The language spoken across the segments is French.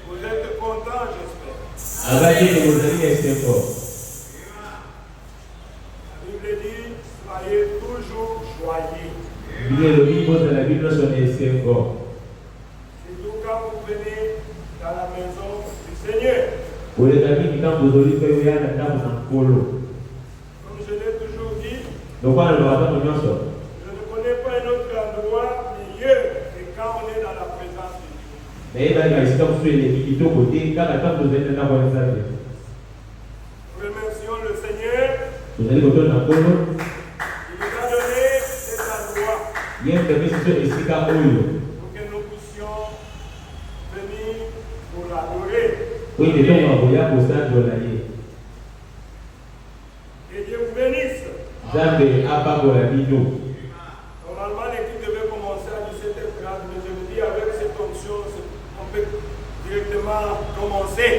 Vous êtes contents, j'espère. La Bible dit, soyez toujours joyeux. Surtout quand vous venez dans la maison du Seigneur. Comme je l'ai toujours dit, je ne connais pas un autre endroit mieux que quand on est dans la présence de Dieu. Remercions le Seigneur. Il nous a donné cet endroit pour que nous puissions venir pour l'adorer. Que Dieu vous bénisse. Normalement, l'équipe devait commencer à 17h30, mais je vous dis, avec cette option, on peut directement commencer.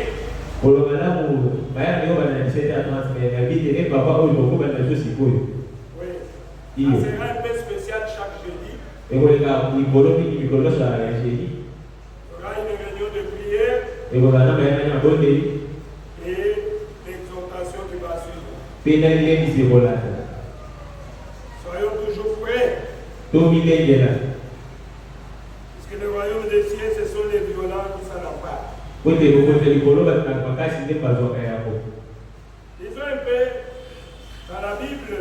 Ça sera un peu spécial chaque jeudi. Il y aura une réunion de prière et l'exhortation qui va suivre. Soyons toujours prêts. Parce que le royaume des cieux, ce sont les violents qui s'en emparent. Disons un peu dans la Bible,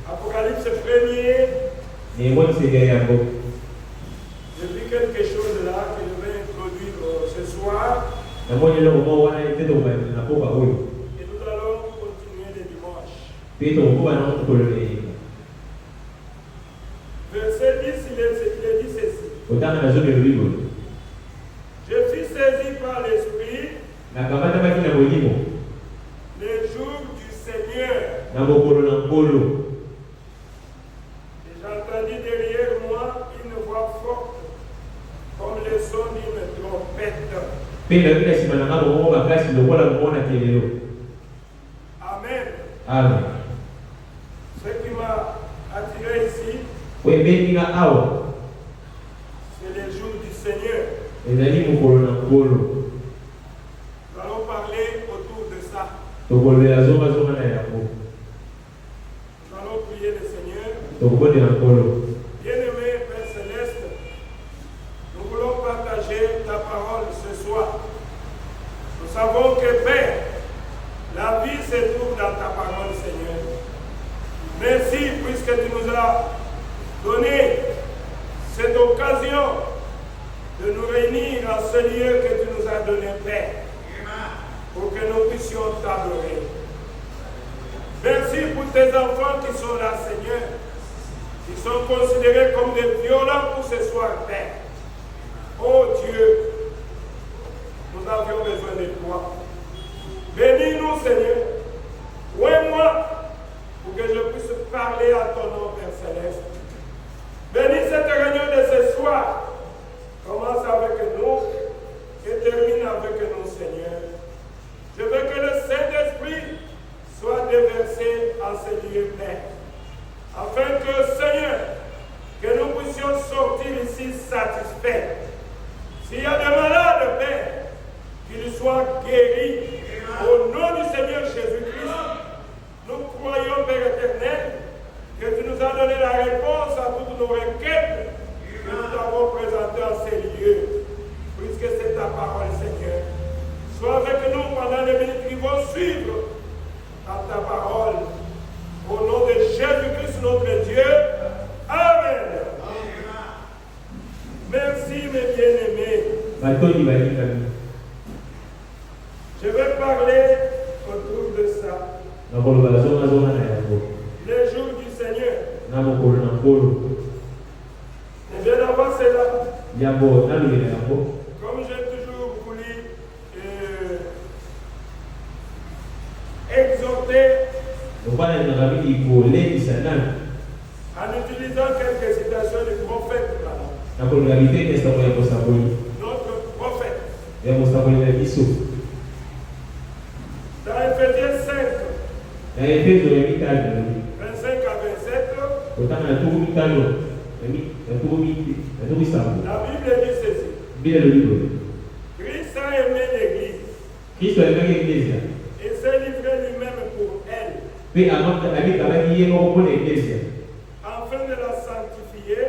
Apocalypse 1er, j'ai vu quelque chose là que je vais introduire ce soir. Et nous allons continuer les dimanches. Verset 10, il est dit ceci. Je fus saisi par l'Esprit le jour du Seigneur. Et j'entendis derrière moi une voix forte comme le son d'une trompette. Amen. Amen. Ce qui m'a attiré ici, c'est le jour du Seigneur. Nous allons parler autour de ça. Nous allons prier le Seigneur. Bien-aimé Père Céleste, nous voulons partager ta parole ce soir. Nous savons que Père, la vie se trouve dans ta parole, Seigneur. Merci puisque tu nous as donné cette occasion de nous réunir en ce lieu que tu nous as donné, Père, pour que nous puissions t'adorer. Merci pour tes enfants qui sont là, Seigneur, qui sont considérés comme des violents pour ce soir, Père. Oh Dieu, nous avions besoin de toi. Bénis-nous, Seigneur. Ouvre-moi pour que je puisse parler à ton nom, Père Céleste. Bénis cette réunion de ce soir. Commence avec nous et termine avec nous, Seigneur. Je veux que le Saint-Esprit soit déversé en ce lieu, Père. Afin que, Seigneur, que nous puissions sortir ici satisfaits. S'il y a des malades, Père, qu'ils soient guéris. Au nom du Seigneur Jésus-Christ, nous croyons, Père éternel, que tu nous as donné la réponse à toutes nos requêtes que nous t'avons présentées en ces lieux, puisque c'est ta parole, Seigneur. Sois avec nous pendant les minutes qui vont suivre dans ta parole. Au nom de Jésus-Christ, notre Dieu. Amen. Merci, mes bien-aimés. Je vais parler autour de ça. Le jour du Seigneur. Et bien avant cela, comme j'ai toujours voulu exhorter en utilisant quelques citations du prophète, notre prophète. Dans Éphésiens 5, 25 à 27, La Bible dit ceci. Christ a aimé l'Église. Et s'est livré lui-même pour elle. Afin de la sanctifier.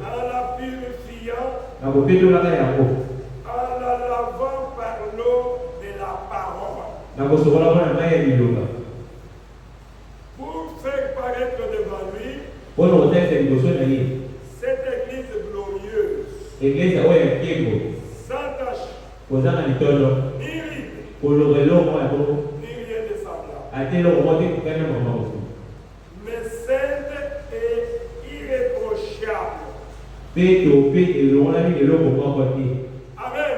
En la purifiant. En la lavant par l'eau de la parole. Pour faire paraître devant lui cette église glorieuse, sans tache, ni ride, ni rien de semblable, mais sainte et irréprochable. Amen.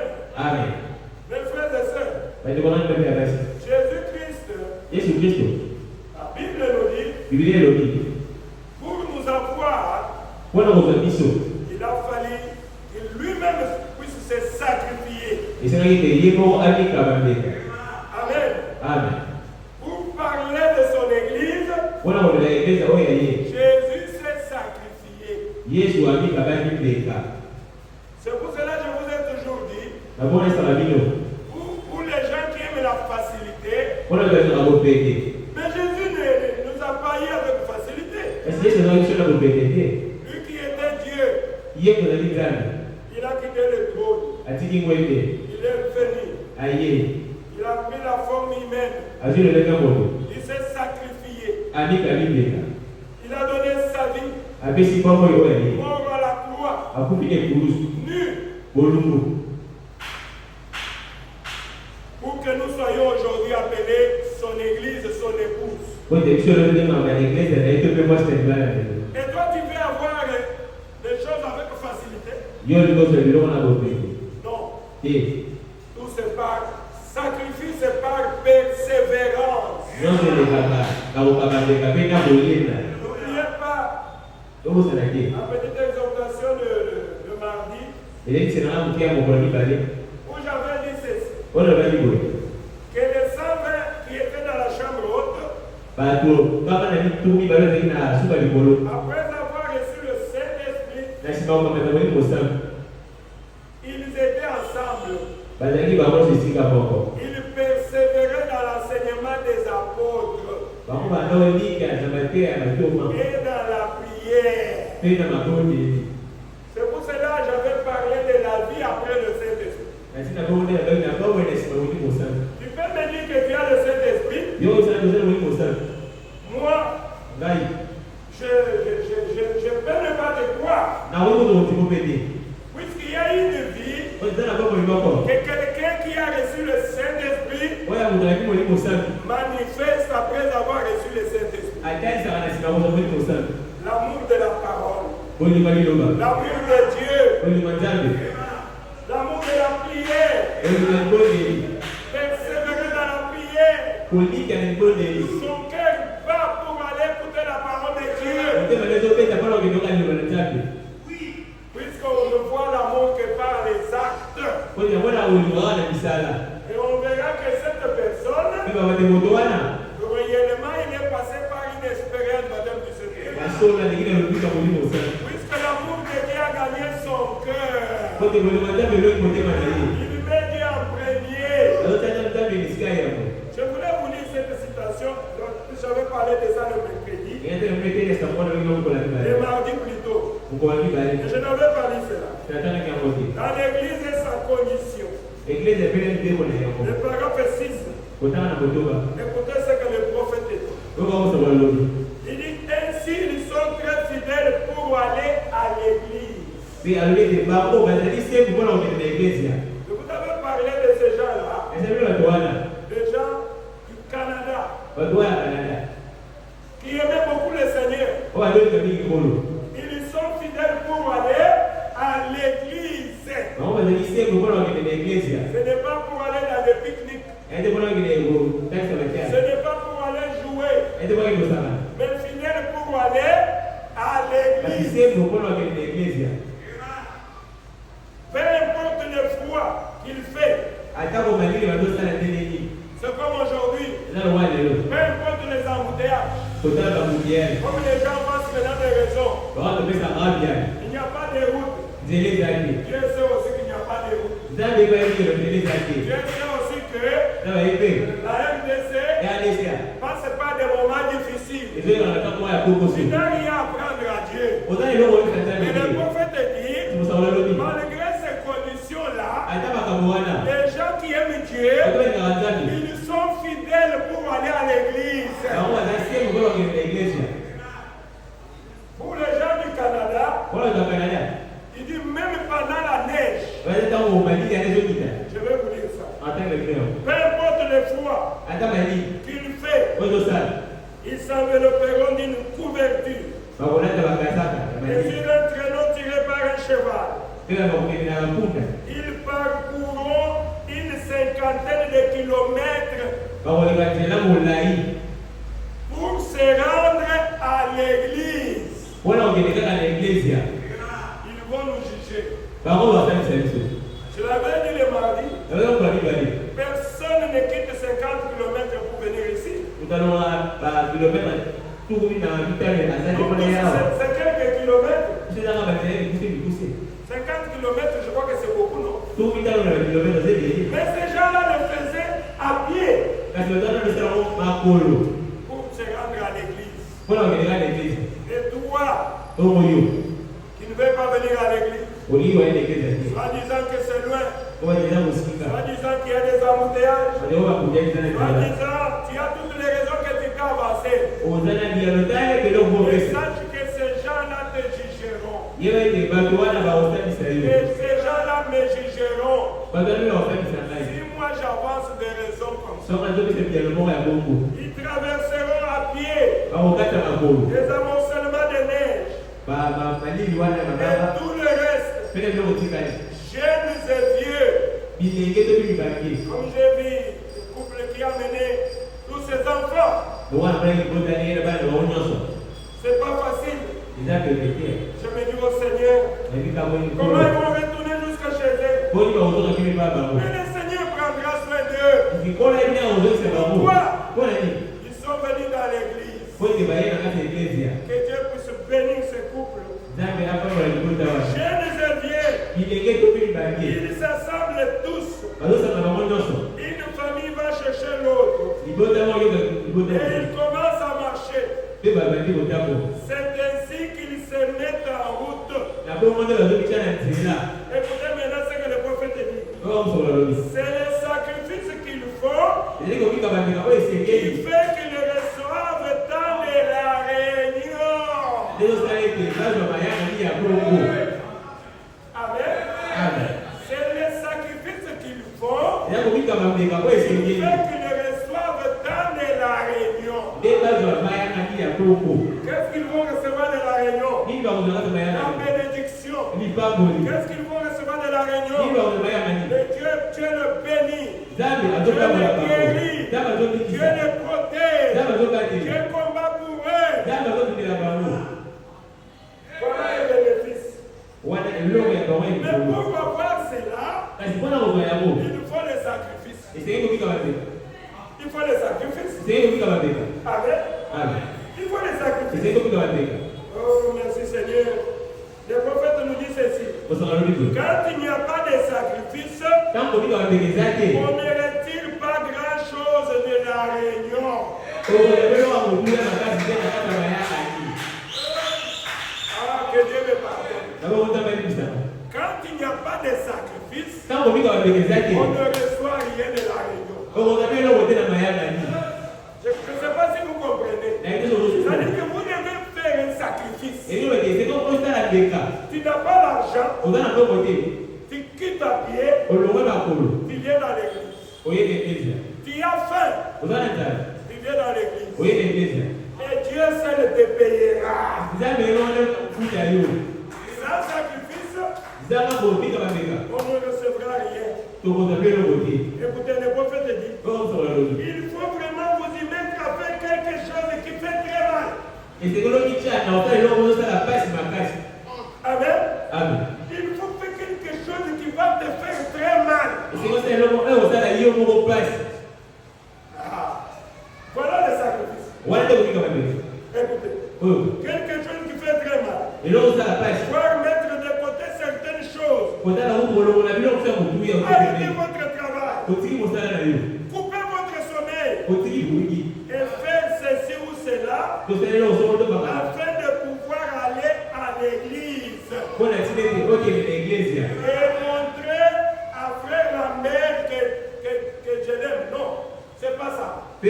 Mes frères et sœurs, Jésus-Christ, la Bible nous dit, pour nous avoir, il a fallu qu'il lui-même puisse se sacrifier. Amen. Pour parler de son église, Jésus s'est sacrifié. C'est pour cela que je vous ai toujours dit, pour les gens qui aiment la facilité, mais Jésus ne nous a pas eu avec facilité. Lui qui était Dieu, il a quitté le trône. Il est venu. Il a pris la forme humaine. Il s'est sacrifié. Il a donné sa vie. Mort à la croix. Nu. Pour que nous soyons aujourd'hui appelés son église, son épouse. Et toi, tu veux avoir des choses avec facilité? Non. Tout c'est par sacrifice, c'est par persévérance. N'oubliez pas la petite exhortation de mardi où j'avais dit ceci. Que les 120 qui étaient dans la chambre haute, après avoir reçu le Saint-Esprit, ils étaient ensemble. Ils persévéraient dans l'enseignement des apôtres et dans la prière. C'est pour cela que j'avais parlé de la vie après le Saint-Esprit. Tu peux me dire que tu as le Saint-Esprit? Moi, je peux ne pas te croire. Puisqu'il y a une vie, que quelqu'un qui a reçu le Saint-Esprit manifeste après avoir reçu le Saint-Esprit. L'amour de la parole, l'amour de Dieu, l'amour de la prière, persévérer dans la prière. Son cœur bat pour aller écouter la parole de Dieu. Puisqu'on ne voit l'amour que par les actes. Et on verra que cette personne, réellement, il est passé par une expérience, madame du Seigneur. Puisque l'amour de Dieu a gagné son cœur. Il met Dieu en premier. Je voulais vous lire cette citation. J'avais parlé de ça le mercredi. Le mardi plutôt. Et je n'avais pas lu cela. Dans l'église et sa condition. Le paragraphe 6. Écoutez ce que le prophète dit. Il dit ainsi ils sont très fidèles pour aller à l'église. Je vous avais parlé de ces gens-là. Des gens du Canada. Qui aimaient beaucoup le Seigneur. Ils sont fidèles pour aller à l'église. Ce n'est pas pour aller dans le pique-nique. Ce n'est pas pour aller jouer. Mais fidèles pour aller à l'église. Peu importe le froid qu'il fait. C'est comme aujourd'hui. Peu importe les embouteillages. Comme les gens passent maintenant des raisons. Il n'y a pas de route. Dieu sait aussi qu'il n'y a pas de route. Dieu sait aussi que la RDC passe par des moments difficiles. Tu n'as rien à prendre à Dieu. Mais le prophète dit, malgré ces conditions-là, les gens qui aiment Dieu, ils sont fidèles pour aller à l'église. Pour les gens du Canada, il dit même pendant la neige. Je vais vous dire ça. Peu importe le froid qu'il fait, ils s'envelopperont d'une couverture. Et sur un traîneau tiré par un cheval, ils parcourront une cinquantaine de kilomètres pour se rendre à l'église. Ils vont nous juger. Je l'avais dit le mardi. Personne ne quitte 50 km pour venir ici. C'est quelques kilomètres. 50 km, je crois que c'est beaucoup, non? Mais ces gens-là le faisaient à pied pour se rendre à l'église. Et toi, qui ne veux pas venir à l'église, soit disant que c'est loin, soit disant qu'il y a des embouteillages, soit disant tu as toutes les raisons que tu peux avancer. Et sache que ces gens-là te jugeront. Et ces gens-là me jugeront. Si moi j'avance des raisons comme ça, ils traverseront à pied des amoncellements de neige et tout le reste, jeunes et vieux. Comme j'ai vu le couple qui a mené tous ses enfants, c'est pas facile. Je me dis au Seigneur, comment ils vont retourner jusqu'à chez eux? Mais le Seigneur prendra soin d'eux. Pourquoi? Ils sont venus dans l'église. Que Dieu puisse bénir ce couple. Jeunes et vieux, ils s'assemblent tous. Une famille va chercher l'autre. Et ils commencent à marcher. C'est ainsi qu'ils se mettent en route. Écoutez maintenant ce que le prophète dit. C'est le sacrifice qu'ils font qui fait qu'ils reçoivent tant de la réunion. Amen. C'est le sacrifice qu'ils font qui fait qu'ils reçoivent tant de la réunion. Qu'est-ce qu'ils vont recevoir de la réunion? La bénédiction. Qu'est-ce qu'ils vont recevoir de la réunion? Et Dieu le bénit. Dieu le guérit. Dieu le protège. Dieu combat pour eux. Voilà le bénéfice. Mais pour avoir cela, il faut les sacrifices. Il faut les sacrifices. Amen. Il faut les sacrifices. Oh, merci Seigneur. Le prophète nous dit ceci. Quand il n'y a pas de sacrifice, on ne retire pas grand-chose de la réunion. Ah, que Dieu me pardonne. Quand il n'y a pas de sacrifice, on ne reçoit rien de la réunion. Je ne sais pas si vous comprenez. C'est-à-dire que vous devez faire un sacrifice. Tu n'as pas l'argent, tu quittes à pied, tu viens dans l'église. Tu as faim, tu viens dans l'église. Et Dieu seul te payera. Sans sacrifice, on ne recevra rien. Écoutez, le prophète dit, il faut vraiment vous y mettre à faire quelque chose qui fait très mal. Amen. Il faut faire quelque chose qui va te faire très mal. Voilà le sacrifice. quelque chose qui fait très mal. Pouvoir mettre de côté certaines choses. Arrêtez votre travail. Coupez votre sommeil. Et faire ceci ou cela afin de pouvoir aller à l'église. Et montrer à frère la mère que je l'aime. Non, c'est pas ça. On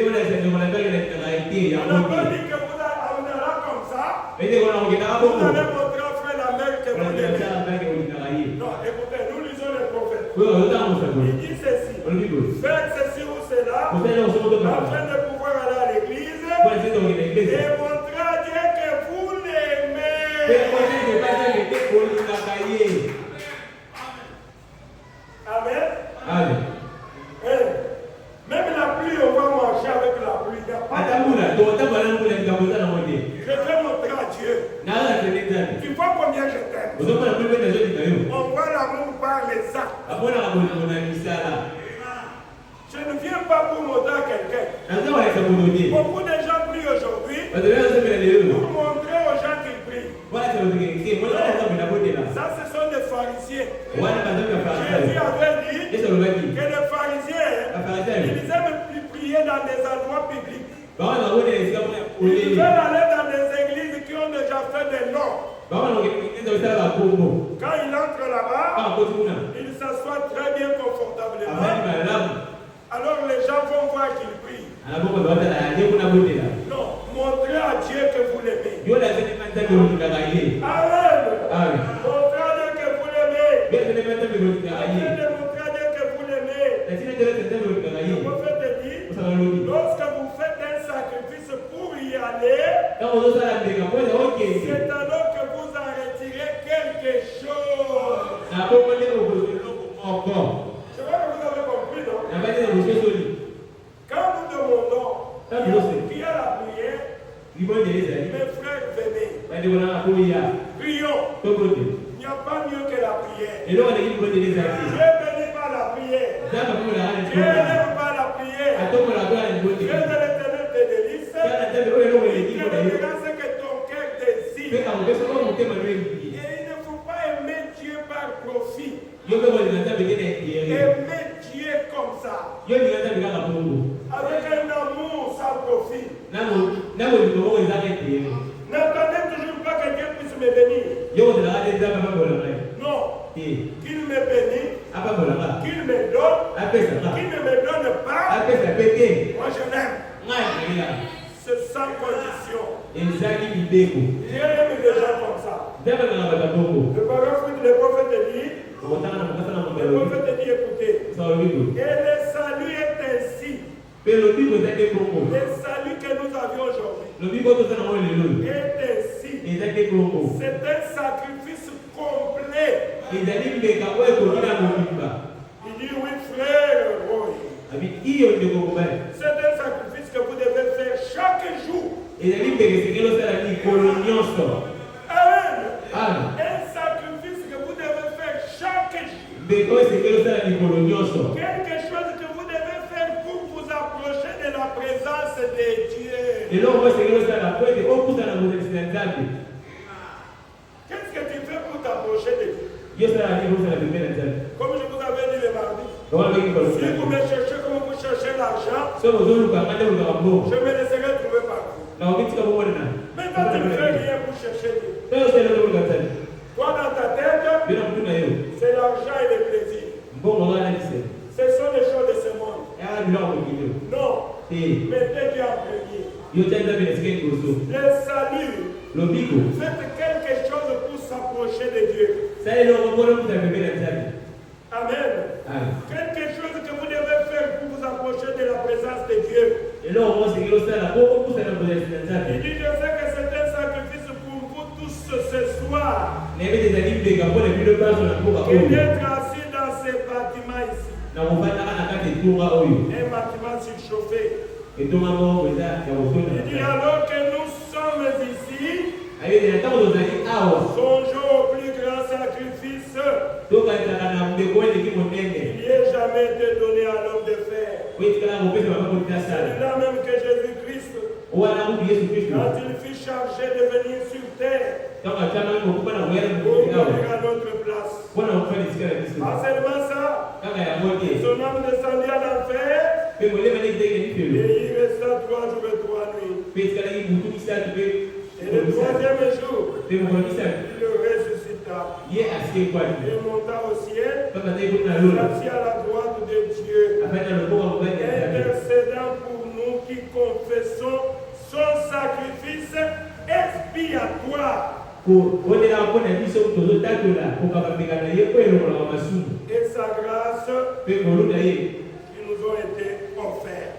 n'a pas dit que vous allez comme ça. Vous allez montrer à frère la mère que vous l'aimez. Non, écoutez, nous lisons les prophètes. Il dit ceci. Faire ceci ou cela afin de pouvoir aller à l'église et montrer à Dieu que vous l'aimez. Amen. Amen. Même la pluie, on va marcher avec la pluie. Je vais montrer à Dieu. Tu vois combien je t'aime. On voit l'amour par les actes. Je ne viens pas pour montrer à quelqu'un. Beaucoup de gens prient aujourd'hui pour montrer aux gens qu'ils prient. Ça, ce sont des pharisiens. Jésus avait dit que les pharisiens, ils aiment plus prier dans des endroits publics. Ils veulent aller dans des églises qui ont déjà fait des noms. Quand il entre là-bas, il s'assoit très bien confortablement. Alors les gens vont voir qu'il prie. Non, montrez à Dieu que vous l'aimez. Amen. Montrez à Dieu que vous l'aimez. Montrer à Dieu que vous l'aimez. Le prophète dit, lorsque vous faites un sacrifice pour y aller, c'est alors que vous en retirez quelque chose. Je vois que vous avez compris, non? Quand nous demandons qui a la prière, mes frères, venez. Prions. Il n'y a pas mieux que la prière. Dieu bénit par la prière. Dieu n'aime pas la prière. Dieu de l'Éternel te délice. Il te donnera ce que ton cœur désire. Et il ne faut pas aimer Dieu par profit. Aimer Dieu comme ça. Avec un amour sans profit. N'attendez toujours pas que Dieu puisse me bénir. Non. Qu'il me bénisse. Qu'il me donne. Qu'il ne me donne pas. Moi je l'aime. C'est sans condition. Dieu aime les gens comme ça. Le prophète dit, écoutez, et le salut est ainsi. Le salut que nous avions aujourd'hui est ainsi. C'est un sacrifice complet. Il dit, oui frère, c'est un sacrifice que vous devez faire chaque jour. Amen. Un sacrifice que vous devez faire chaque jour. Quelque chose que vous devez faire pour vous approcher de la présence de Dieu. Qu'est-ce que tu fais pour t'approcher de Dieu? Comme je vous avais dit le mardi, si vous me cherchez comme vous cherchez l'argent, je me laisserai trouver par vous. Maintenant, tu ne fais rien pour chercher Dieu. Toi, dans ta tête, c'est l'argent et le plaisir. Ce sont les choses de ce monde. Non. Mettez Dieu en premier. Le salut. Faites quelque chose pour s'approcher de Dieu. Amen. Quelque chose que vous devez faire pour vous approcher de la présence de Dieu. Il dit, je sais que c'est un sacrifice pour vous tous ce soir. Et d'être assis dans ces bâtiments ici. Un bâtiment surchauffé. Il dit, alors que nous sommes ici, songeons au plus grand sacrifice. Il n'y a jamais été donné à l'homme de faire. Celui-là même que Jésus-Christ, quand il fut chargé de venir sur terre, pour mourir à notre place. Pas seulement ça, son âme descendit à l'enfer et il resta 3 jours et 3 nuits. Et le 3e jour, il ressuscita et monta au ciel, assis à la droite de Dieu, intercédant pour nous qui confessons son sacrifice expiatoire. Et sa grâce qui nous ont été offertes.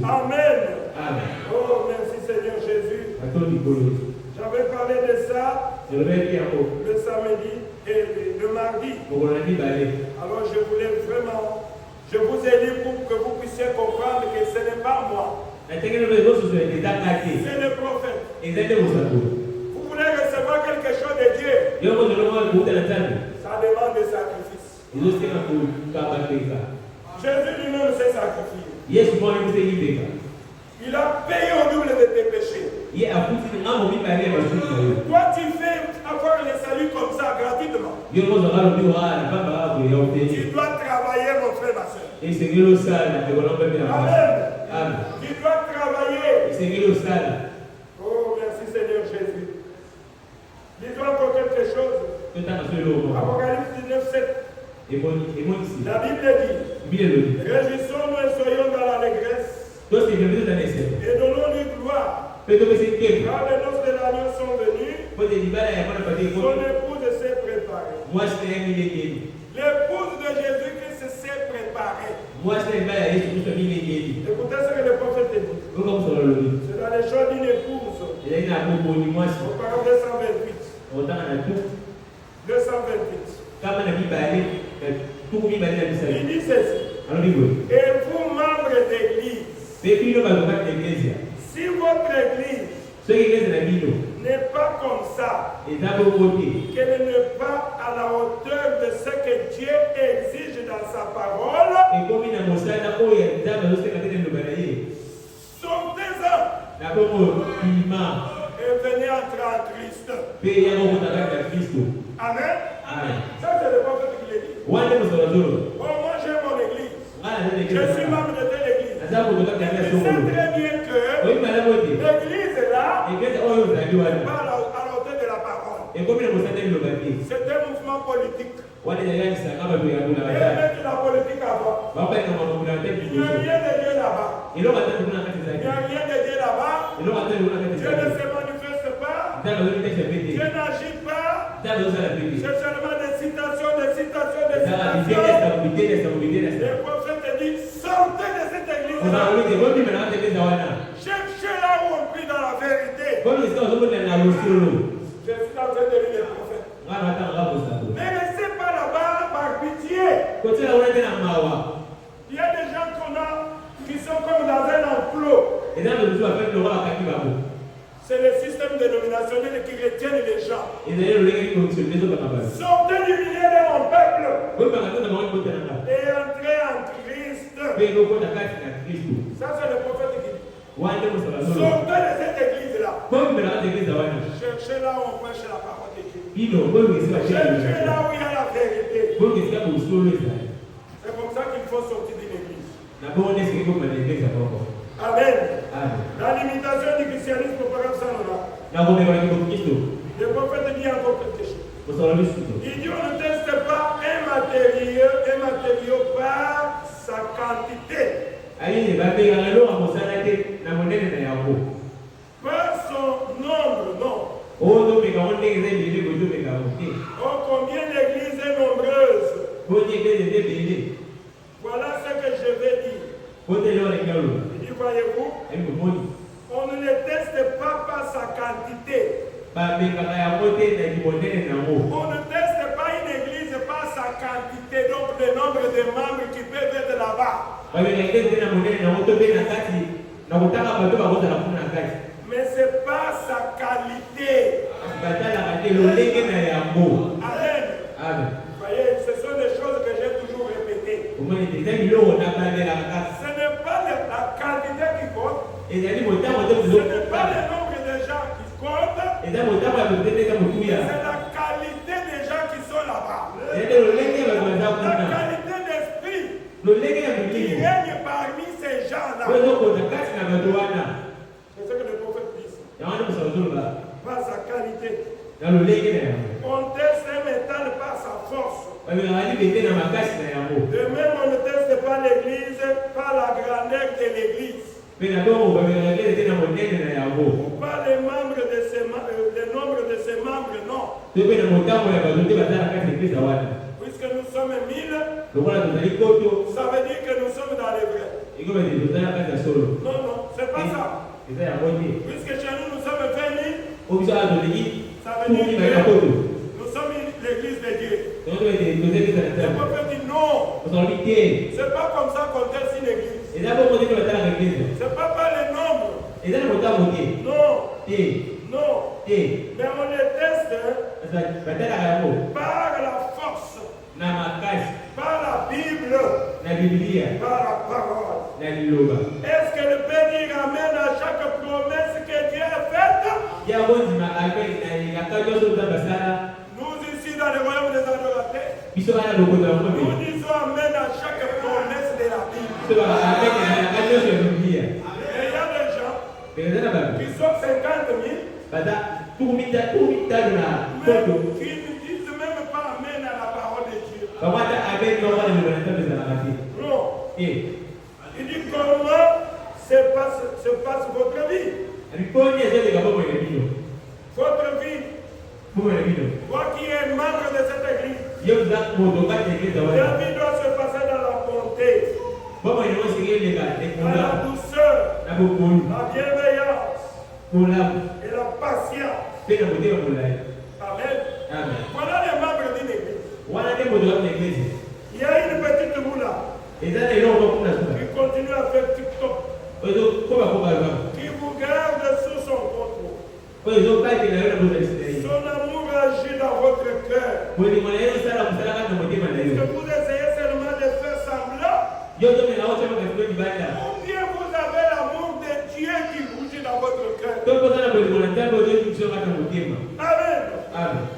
Amen. Oh, merci Seigneur Jésus. J'avais parlé de ça le samedi et le mardi. Alors je voulais vraiment, je vous ai dit pour que vous puissiez comprendre que ce n'est pas moi. C'est le prophète. Vous voulez recevoir quelque chose de Dieu. Ça demande des sacrifices. Jésus lui-même s'est sacrifié. Il a payé au double de tes péchés. Toi, tu fais avoir le salut comme ça gratuitement. Tu dois travailler, mon frère, ma soeur. Amen. Tu dois travailler. Oh, merci Seigneur Jésus. Dis-toi encore quelque chose. Apocalypse 19, 7. La Bible dit, réjouissons-nous et soyons dans l'allégresse. Et donnons-lui gloire. Car les noces de l'agneau sont venues. Son épouse s'est préparée. L'épouse de Jésus-Christ s'est préparée. Écoutez ce que le prophète dit. C'est dans les jours d'une épouse. Au paragraphe 228. 228. Il dit ceci. Et vous, membres d'église, si votre église n'est pas comme ça, qu'elle n'est pas à la hauteur de ce que Dieu exige dans sa parole, sortez-en et venez entrer en Christ. Amen. Ça, c'est le prophète qui l'a dit. Oh, moi, j'ai mon église. Je suis membre de telle église. Je sais très bien que l'église est là, pas à la hauteur de la parole. C'est un mouvement politique. Et mettre la politique avant. Il n'y a rien de Dieu là-bas. Il n'y a rien de Dieu là-bas. Dieu ne se manifeste pas. Dieu n'agit pas. C'est seulement des citations. Le prophète dit, sortez de cette église. Cherchez là où on prie dans la vérité. Je suis en train de lire le prophète. Ne restez pas là-bas par pitié. Il y a des gens qui sont comme dans un enclos. C'est le système dénominationnel qui retiennent les gens. Sortez du milieu de mon peuple et entrez en Christ. Ça, c'est le prophète qui dit. Sortez de cette église-là. Cherchez là où on prêche la parole de Dieu. Cherchez là où il y a la vérité. C'est comme ça qu'il faut sortir d'une église. Amen. Dans l'imitation du christianisme, par exemple, le prophète dit encore quelque chose. Il dit on ne teste pas un matériau par sa quantité. Par son nombre, non. Oh, combien l'église est nombreuse. Voilà ce que je vais dire. Il dit, voyez-vous, on ne les teste pas par sa quantité. On ne teste pas une église par sa quantité, donc le nombre de membres qui peuvent être là-bas. Mais c'est pas sa qualité. Amen. Vous voyez, ce sont des choses que j'ai toujours répétées. Ce n'est pas le nombre de gens qui comptent, c'est la qualité des gens qui sont là-bas. La qualité d'esprit qui règne parmi ces gens-là. C'est ce que le prophète dit. Pas sa qualité. On teste un métal par sa force. De même, on ne teste pas l'église par la grandeur de l'église. Ou pas le nombre de ses membres, non. Puisque nous sommes 1000, ça veut dire que nous sommes dans les vrais. Non, non, c'est pas ça. Puisque chez nous sommes 20 000, ça veut dire que nous sommes l'église de Dieu. Le prophète dit non. C'est pas comme ça qu'on teste une église. C'est pas par le nombre. Non. Non. Mais on les teste par la force. Par la Bible. Par la parole. Est-ce que le Père dit amen à chaque promesse que Dieu a faite? Nous ici dans le royaume des adorateurs, nous disons amen à chaque promesse de la Bible. Et il y a des gens qui sont 50 000, mais qui ne disent même pas amen à la parole de Dieu. Non. Il dit comment se passe votre vie. Votre vie. Toi qui es membre de cette église, la vie doit se passer dans la bonté, dans la douceur, la bienveillance et la patience. Amen. Voilà les membres d'une église. Il y a une petite moula qui continue à faire TikTok, qui vous garde sous son contrôle. Son amour agit dans votre cœur. Que vous essayez seulement de faire semblant, ou bien vous avez l'amour de Dieu qui bouge dans votre cœur. Amen.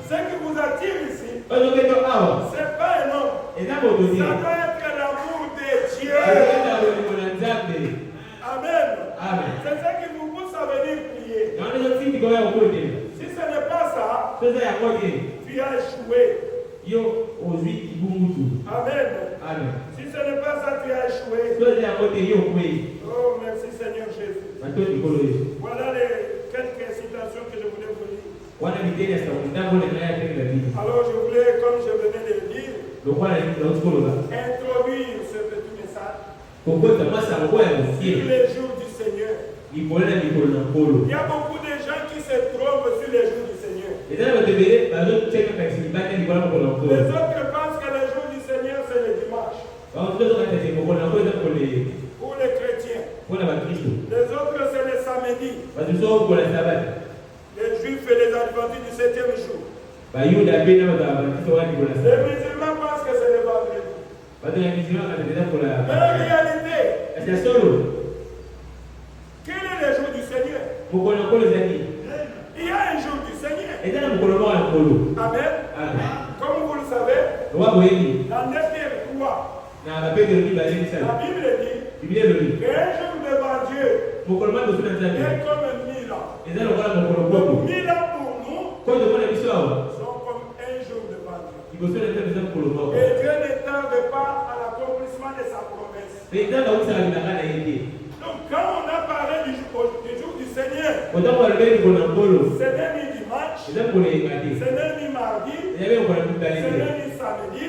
Ce qui vous attire ici, c'est pas un homme. Ça doit être l'amour de Dieu. Amen. C'est ce qui vous pousse à venir prier. Si ce n'est pas ça, tu as échoué. Amen. Si ce n'est pas ça, tu as échoué. Oh, merci Seigneur Jésus. Voilà les quelques citations que je voulais vous lire. Alors je voulais, comme je venais de le dire, introduire ce petit message sur les jours du Seigneur. Il y a beaucoup de gens qui se trompent sur les jours du Seigneur. Les autres pensent que le jour du Seigneur c'est le dimanche. Pour les chrétiens. Les autres c'est le samedi. Les juifs et les adventistes du 7e jour. Les musulmans pensent que c'est le vendredi. Mais en réalité, quel est le jour du Seigneur? Il y a un jour du Seigneur. Amen. Comme vous le savez, dans 2 Pierre 3, la Bible dit qu'un jour devant Dieu est comme 1000 ans. 1000 ans pour nous sont comme un jour devant Dieu. Et Dieu ne tarde pas à l'accomplissement de sa promesse. Donc quand on a parlé du jour du Seigneur, ce n'est ni dimanche, ce n'est ni mardi, ce n'est ni samedi,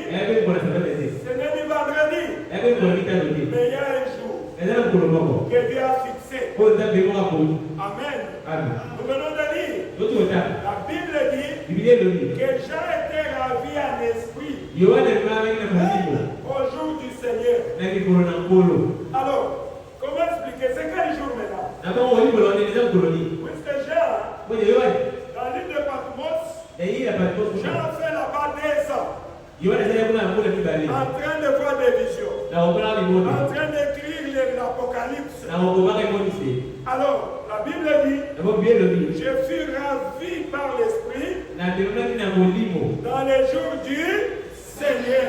ce n'est ni vendredi, mais il y a un jour que Dieu a fixé. Amen. Nous venons de lire. La Bible dit que Jean était ravi en esprit au jour du Seigneur. Alors, comment expliquer? C'est quel jour maintenant? Puisque Jean, dans l'île de Patmos, Jean a fait là-bas 2 ans. En train de voir des visions. En train d'écrire l'Apocalypse. À Alors, la Bible dit, je fus ravi par l'Esprit dans les jours du Seigneur.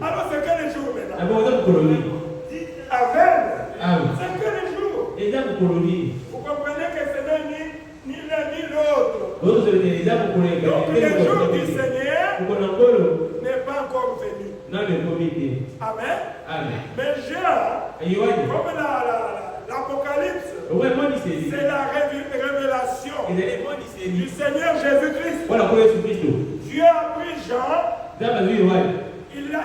Alors, c'est quel jour maintenant? Amen. C'est quel jour? Vous comprenez que ce n'est ni l'un ni l'autre. Donc, le jour du Seigneur n'est pas encore venu. Amen. Mais Jean, comme l'Apocalypse, c'est la révélation du Seigneur Jésus-Christ. Dieu a pris Jean, il a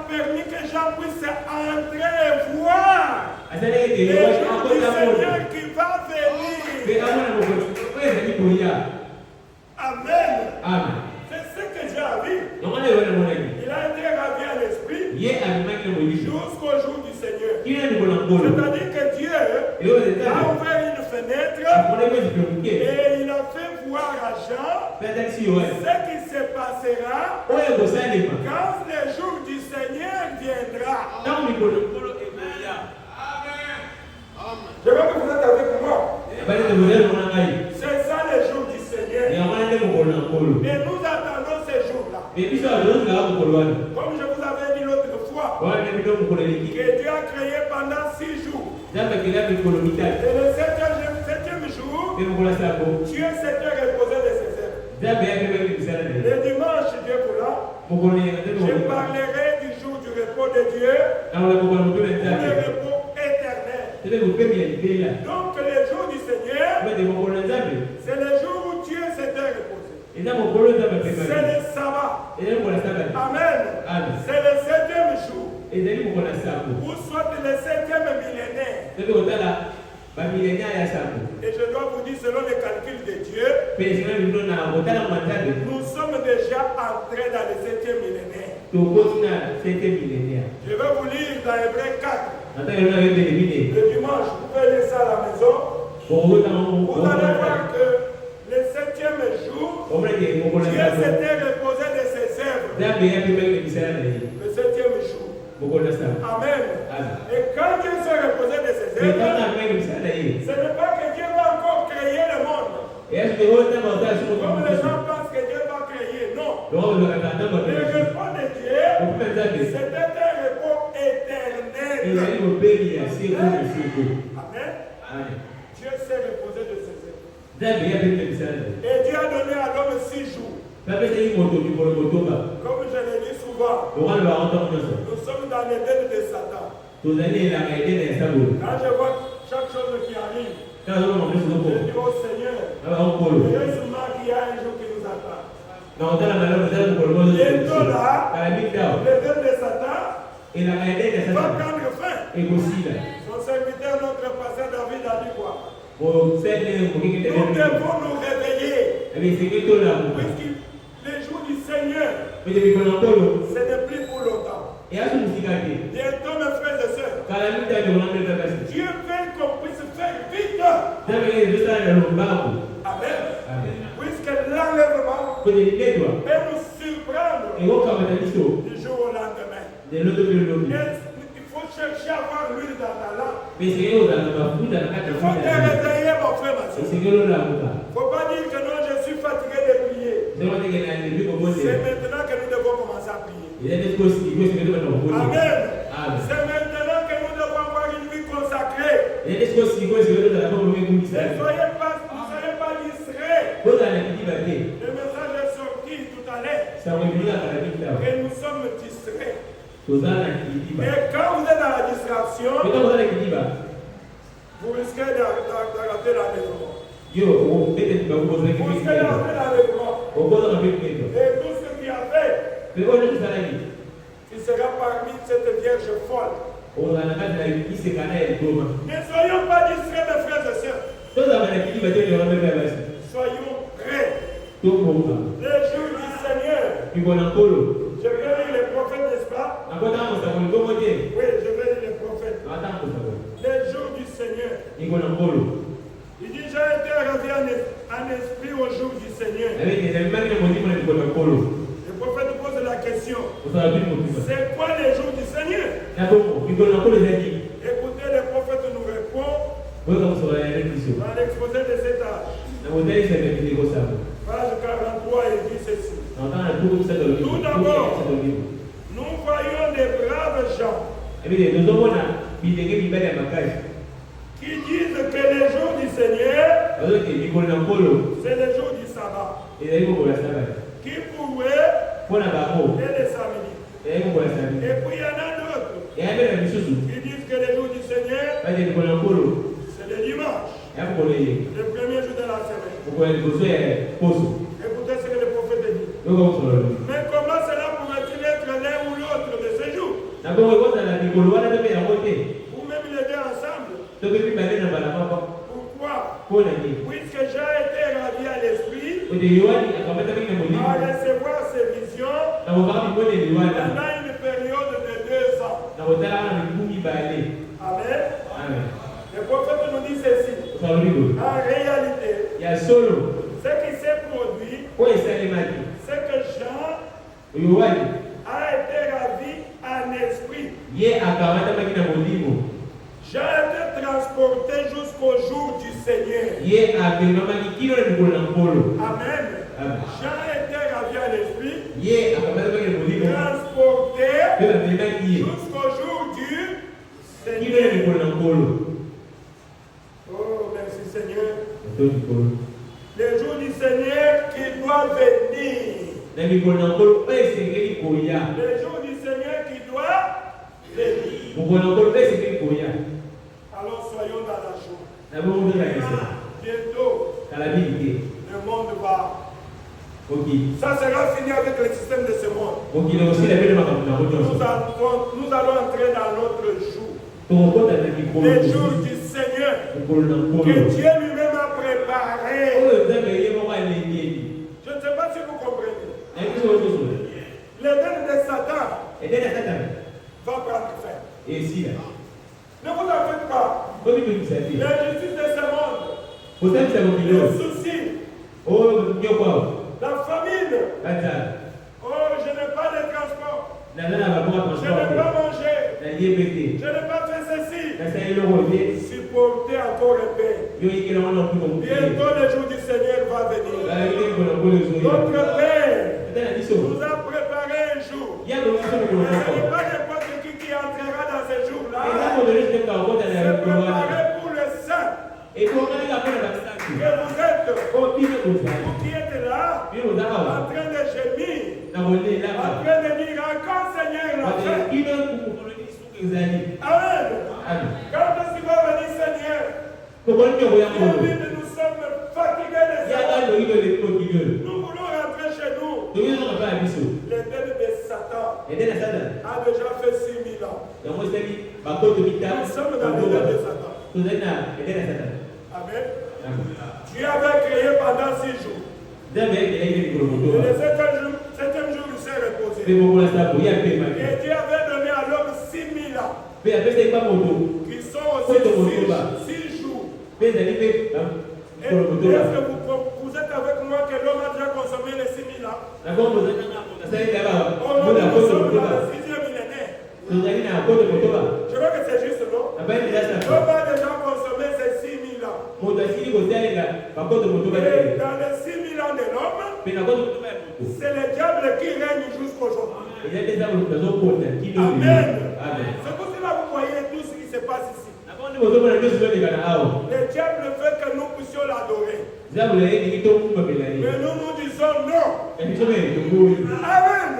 permis que Jean puisse entrer et voir le jour du Seigneur qui va venir. Amen. C'est ce que Dieu a vu. Il a été ravi à l'esprit jusqu'au jour du Seigneur. C'est-à-dire que Dieu a ouvert une fenêtre et il a fait voir à Jean ce qui se passera quand le jour du Seigneur viendra. Je veux que vous êtes avec moi. C'est ça le jour du Seigneur. Et nous attendons ces jours-là. Comme je vous avais dit l'autre fois, que Dieu a créé pendant 6 jours. Et le 7e jour, Dieu s'était reposé de ses œuvres. Le dimanche, Dieu voulant, je parlerai du jour du repos de Dieu, le repos éternel. Donc le jour du Seigneur, c'est le jour où Dieu s'était reposé. C'est le sabbat. Amen. C'est le 7e jour. Ou soit le 7e millénaire. Et je dois vous dire, selon les calculs de Dieu, nous sommes déjà entrés dans le 7e millénaire. Je vais vous lire dans Hébreux 4. Le dimanche, vous pouvez lire ça à la maison. Vous allez voir que le 7e jour, Dieu s'était reposé de ses œuvres. Le 7e jour. Amen. Et quand Dieu s'est reposé de ses œuvres, ce n'est pas que Dieu va encore créer le monde. Comme les gens pensent que Dieu va créer, non. Le repos de Dieu, c'était un repos éternel. Amen. Dieu s'est reposé de ses œuvres. Et Dieu a donné à l'homme 6 jours. Comme je l'ai dit souvent, nous sommes dans l'Éden de Satan. Quand je vois chaque chose qui arrive, je dis au Seigneur, heureusement qu'il y a un jour qui nous attend. Bientôt là, l'Éden de Satan va prendre fin. Son serviteur, notre pasteur David, a dit quoi? Nous devons nous réveiller. Puisque les jours du Seigneur, ce n'est plus pour longtemps. Bientôt, mes frères et sœurs, Dieu veut qu'on puisse faire vite. Amen. Puisque l'enlèvement peut nous surprendre du jour au lendemain. Il faut chercher à avoir l'huile dans la lampe. Il faut te réveiller, mon frère, ma soeur. Il ne faut pas dire que non, je suis fatigué de prier. C'est maintenant que nous devons commencer à prier. Amen. C'est maintenant que nous devons avoir une vie consacrée. Ne soyez pas distraits. Le message est sorti tout à l'heure. Et nous sommes distraits. Et quand vous êtes dans la distraction, vous risquez de rater l'enlèvement. Vous risquez de rater l'enlèvement. Et tout ce qui a fait, il sera parmi cette vierge folle. Ne soyons pas distraits, mes frères et sœurs. Soyons prêts. Le jour du Seigneur. Je vais lire les prophètes, n'est-ce pas? Oui, je vais lire les prophètes. Le jour du Seigneur. Il dit, j'ai été ravi en esprit au jour du Seigneur. Le prophète pose la question. C'est quoi le jour du Seigneur? Écoutez, le prophète nous répond. Dans l'exposé de cet âge, page 43, il dit ceci. Tout d'abord, nous voyons des braves gens qui disent que les jours du Seigneur, c'est le jour du sabbat. Qui pour eux est le samedi. Et puis il y en a d'autres qui disent que le jour du Seigneur, c'est le dimanche, le premier jour de la semaine. Écoutez ce que le prophète dit. Mais comment cela pourrait-il être l'un ou l'autre de ces jours? Ou même les deux ensemble. Pourquoi? Puisque Jean était ravi à l'esprit, à recevoir ses visions pendant une période de 2 ans. Amen. Le prophète nous dit ceci. En réalité, ce qui s'est produit, c'est que Jean a été ravi en esprit. Jean a été transporté jusqu'au jour du Seigneur. Amen. Jean a été ravi en esprit, transporté jusqu'au jour du Seigneur. Oh, merci Seigneur. Le jour du Seigneur qui doit venir. Le jour du Seigneur qui doit venir. Alors soyons dans la joie. Bientôt, le monde va. Ça sera fini avec le système de ce monde. Nous allons entrer dans notre jour. Le jour du Seigneur que Dieu lui-même a préparé. Je ne sais pas si vous comprenez. L'Éden de Satan va prendre fin. Ne vous en faites pas. L'injustice de ce monde, le souci, la famine, oh, je n'ai pas de transport, je n'ai pas mangé, je n'ai pas fait ceci. Supporter encore un peu. Bientôt le jour du Seigneur va venir. Notre Père nous a préparé un jour. Ce n'est pas n'importe qui entrera dans ce jour-là. C'est préparé pour le saint. Et vous êtes, vous qui êtes là, en train de gémir, en train de dire encore Seigneur la fait. Amen. Quand est-ce qu'il va venir Seigneur? Nous sommes fatigués de ça. Nous voulons rentrer chez nous. L'Éden de Satan a déjà fait 6000 ans. Nous sommes dans l'Éden de Satan. Amen. Dieu avait créé pendant 6 jours. Et le 7e jour, il s'est reposé. Et Dieu avait donné à l'homme 6000 ans. Qui sont aussi 6 jours. Et est-ce que vous êtes avec moi que l'homme a déjà consommé les 6000 ans? Nous sommes dans le 6e millénaire. Je crois que c'est juste, non? L'homme a déjà consommé ces 6000 ans. Et dans les 6000 ans de l'homme, c'est le diable qui règne jusqu'aujourd'hui. Amen. C'est pour cela que vous voyez tout ce qui se passe ici. Le diable veut que nous puissions l'adorer. Mais nous nous disons non. Amen.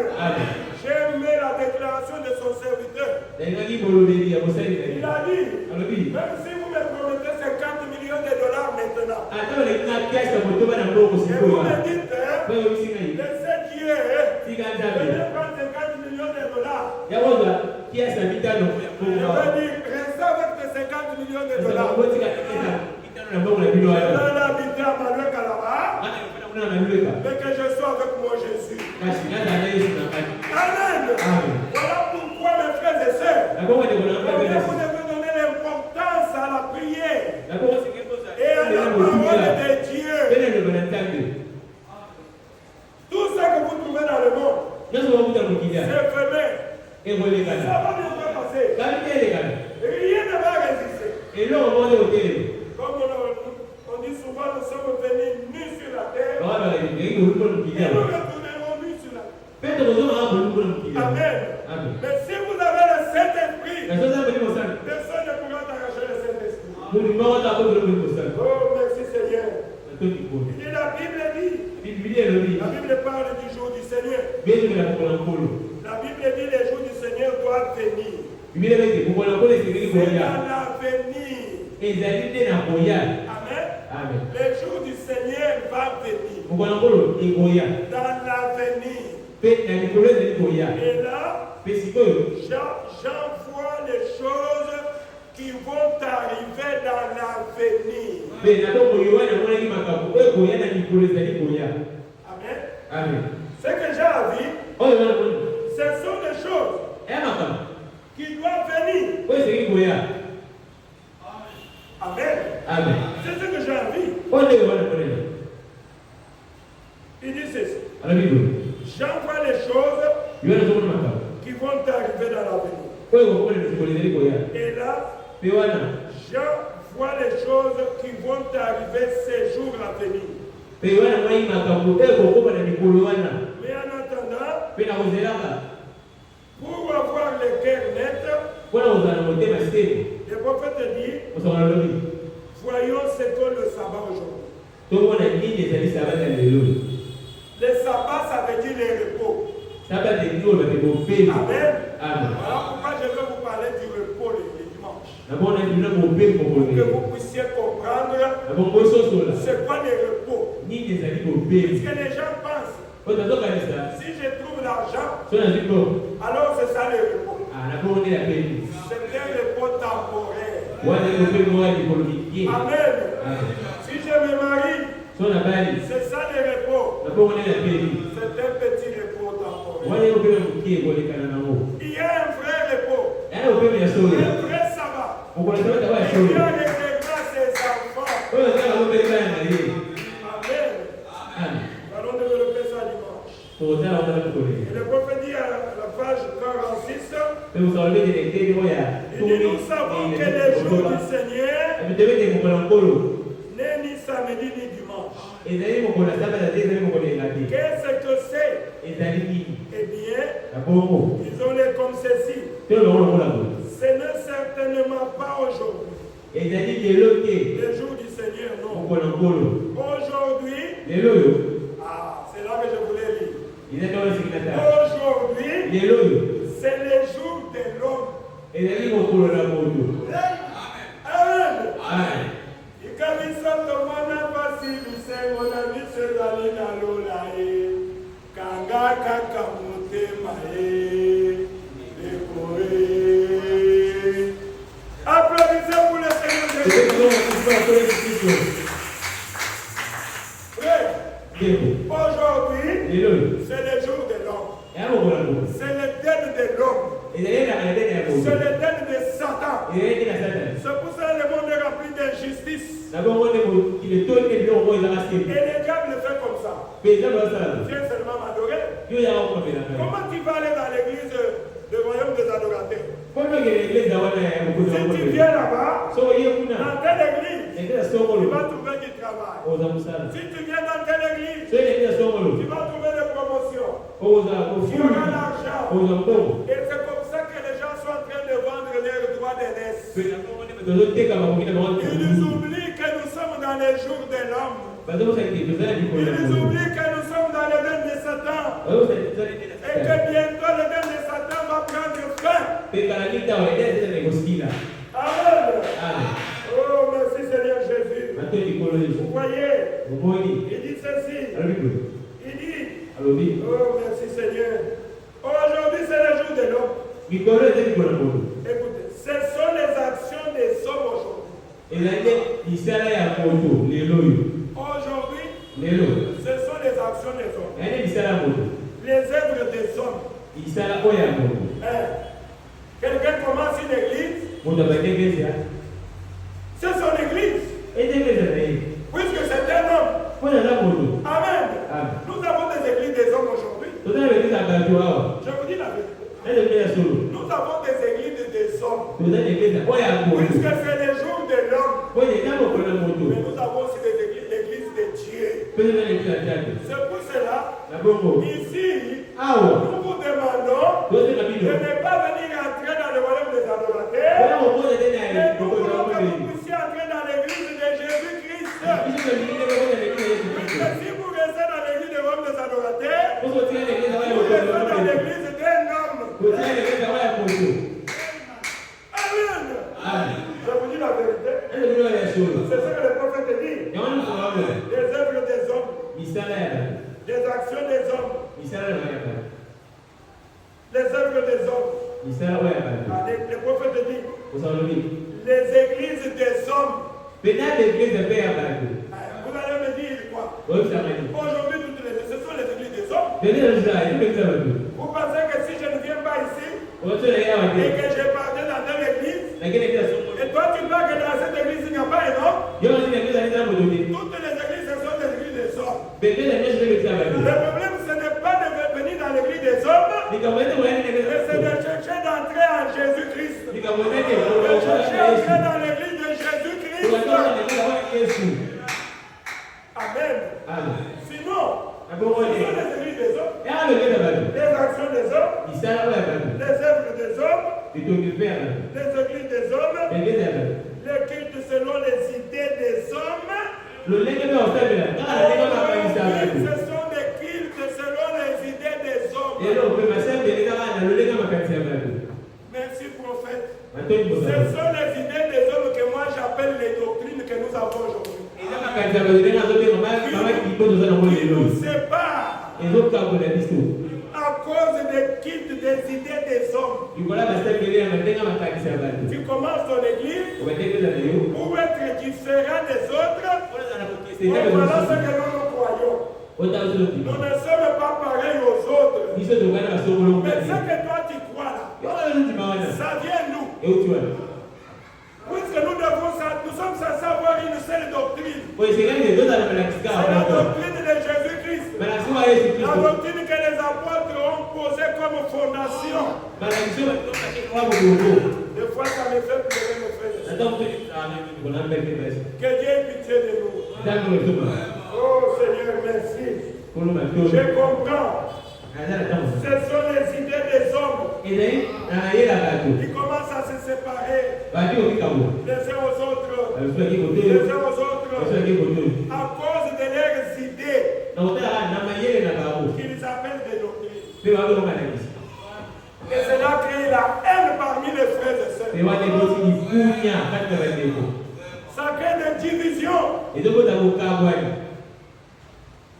J'ai aimé la déclaration de son serviteur. Il a dit, même si vous me promettez 50 millions de dollars maintenant, et vous me dites, laissez Dieu venir prendre 50 millions de dollars. Je veux dire, restez avec tes 50 millions de dollars. Je vais l'habiter à Manuel là-bas, mais que je sois avec moi Jésus. Amen. Voilà pourquoi, mes frères et sœurs, vous devez donner l'importance à la prière et à la parole de Dieu. Tout ce que vous trouvez dans le monde, c'est éphémère. Ça va nous faire passer. Rien ne va résister. Comme on a Oh, merci Seigneur. Et la Bible dit, la Bible parle du jour du Seigneur. La Bible dit les jours du Seigneur doivent venir. C'est dans l'avenir. Amen. Les jours du Seigneur vont venir. Dans l'avenir. Et là, j'envoie les choses qui vont arriver dans l'avenir. Amen. Ce que j'ai envie, ce sont des choses qui doivent venir. Amen. C'est ce que j'ai envie. Il dit ceci. J'envoie les choses qui vont arriver dans l'avenir. Et là, j'envoie les choses qui vont arriver ces jours à venir. Mais en attendant, pour avoir le cœur net, le prophète dit, voyons ce que le sabbat aujourd'hui. Le sabbat, ça veut dire le repos. Amen. Voilà pourquoi je veux vous parler du repos le dimanche. Pour que vous puissiez comprendre c'est quoi le repos. Puisque les gens pensent, si je trouve l'argent, alors c'est ça le repos. C'est un repos temporaire. Amen. Si je me marie, c'est ça le repos. C'est un petit repos temporaire. Il y a un vrai repos. Un vrai sabbat. Il y a les grâces des enfants. Amen. Allons développer ça dimanche. Et le prophète dit à la page 46, il dit, nous savons que les jours du Seigneur n'est ni samedi ni dimanche. Qu'est-ce que c'est? Eh bien, disons-le comme ceci. Ce n'est certainement pas aujourd'hui. Le jour du Seigneur, non. Aujourd'hui, c'est là que je voulais lire. Aujourd'hui, c'est le jour de l'homme. Amen. Applaudissez pour le Seigneur Jésus. Aujourd'hui, c'est le jour de l'homme. C'est le dette de l'homme. C'est le dette de Satan. C'est pour ça que le monde est rempli d'injustice. Et le diable fait comme ça. Viens seulement m'adorer. Comment tu vas aller dans l'église du royaume des adorateurs? Si tu viens là-bas, dans telle église, tu vas trouver du travail. Si tu viens dans telle église, tu vas trouver des promotions. Tu auras l'argent. Et c'est comme ça que les gens sont en train de vendre leurs droits d'aînesse. Ils oublient que nous sommes dans les jours de l'homme. Ils oublient que nous sommes dans le dème de Satan. Et que bientôt le dème de Satan va prendre fin. Amen. Oh, merci Seigneur Jésus. Vous voyez, il dit ceci. Il dit, oh, merci Seigneur. Aujourd'hui, c'est le jour de l'homme. Écoutez, ce sont les actions des hommes aujourd'hui. Aujourd'hui, ce sont les actions des hommes. Les œuvres des hommes. Quelqu'un commence une église. C'est son église. Puisque c'est un homme. Amen. Nous avons des églises des hommes aujourd'hui. Je vous dis la vérité. Nous avons des églises des hommes. Puisque c'est le jour de l'homme. Mais nous avons aussi des églises de Dieu. C'est pour cela, ici, nous vous demandons de ne pas venir entrer dans le royaume des adorateurs. Mais nous voulons que vous puissiez entrer dans l'église Allez, le prophète dit, les églises des hommes. Vous allez me dire quoi? Aujourd'hui, ce sont les églises des hommes. Vous pensez que si je ne viens pas ici et que je partais dans telle église, et toi tu parles que dans cette église il n'y a pas un homme? Toutes les églises, ce sont des églises des hommes. Le problème, ce n'est pas de venir dans l'église des hommes, mais c'est de chercher d'entrer en Jésus-Christ. De chercher d'entrer dans l'église de Jésus-Christ. Amen. Sinon, ce sont les églises des hommes, les actions des hommes, les œuvres des hommes, les églises des hommes, les cultes selon les idées des hommes. Ce sont des cultes selon les idées des hommes. Merci prophète. Ce sont les idées des hommes que moi j'appelle les doctrines que nous avons aujourd'hui. Qui nous séparent à cause des cultes des idées des hommes. Tu commences ton église pour être différent des autres. Et voilà ce que nous croyons. Nous ne sommes pas pareils aux autres. Mais ce que toi tu crois là, ça vient nous. Puisque nous sommes censés avoir une seule doctrine. C'est la doctrine de Jésus-Christ. La doctrine que les apôtres ont posée comme fondation. Des fois, ça me fait pleurer, mes frères. Que Dieu ait pitié de nous. Oh Seigneur, merci. Je comprends. Ce sont les idées des hommes qui commencent à se séparer les uns aux autres, à cause de leurs idées qu'ils appellent des doctrines. Et cela crée la haine parmi les frères et sœurs. Ça crée des divisions.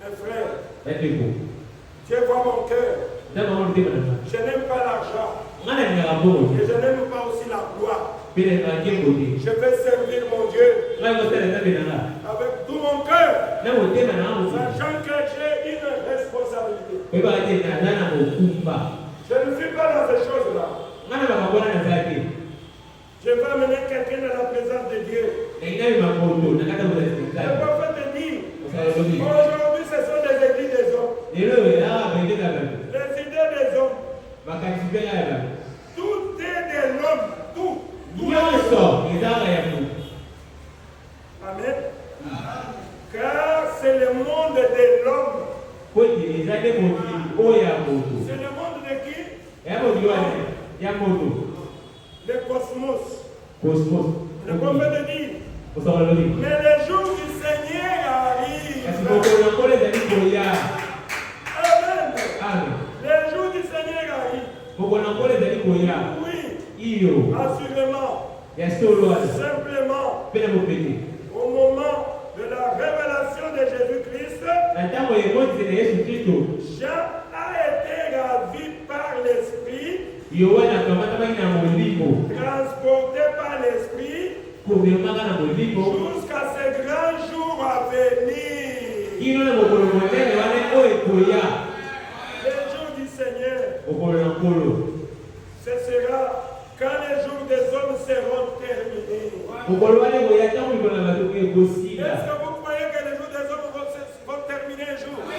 Mes frères, Dieu voit mon cœur. Je n'aime pas l'argent. Et je n'aime pas aussi la gloire. Je vais servir mon Dieu avec tout mon cœur, sachant que j'ai une responsabilité. Je ne suis pas dans ces choses-là. Je vais amener quelqu'un dans la présence de Dieu. Le prophète dit, aujourd'hui ce sont des églises des hommes. Les idées des hommes. Tout est de l'homme. Tout. Amen. Car c'est le monde de l'homme. C'est le monde de qui? Le cosmos. Le prophète dit, mais le jour du Seigneur arrive. Amen. Le jour du Seigneur arrive. Oui, assurément, simplement, au moment de la révélation de Jésus-Christ, Jean a été ravi par l'Esprit, transporté par l'Esprit, jusqu'à ce grand jour à venir. Le jour du Seigneur, ce sera quand les jours des hommes seront terminés. Est-ce que vous croyez que les jours des hommes vont terminer un jour? Ne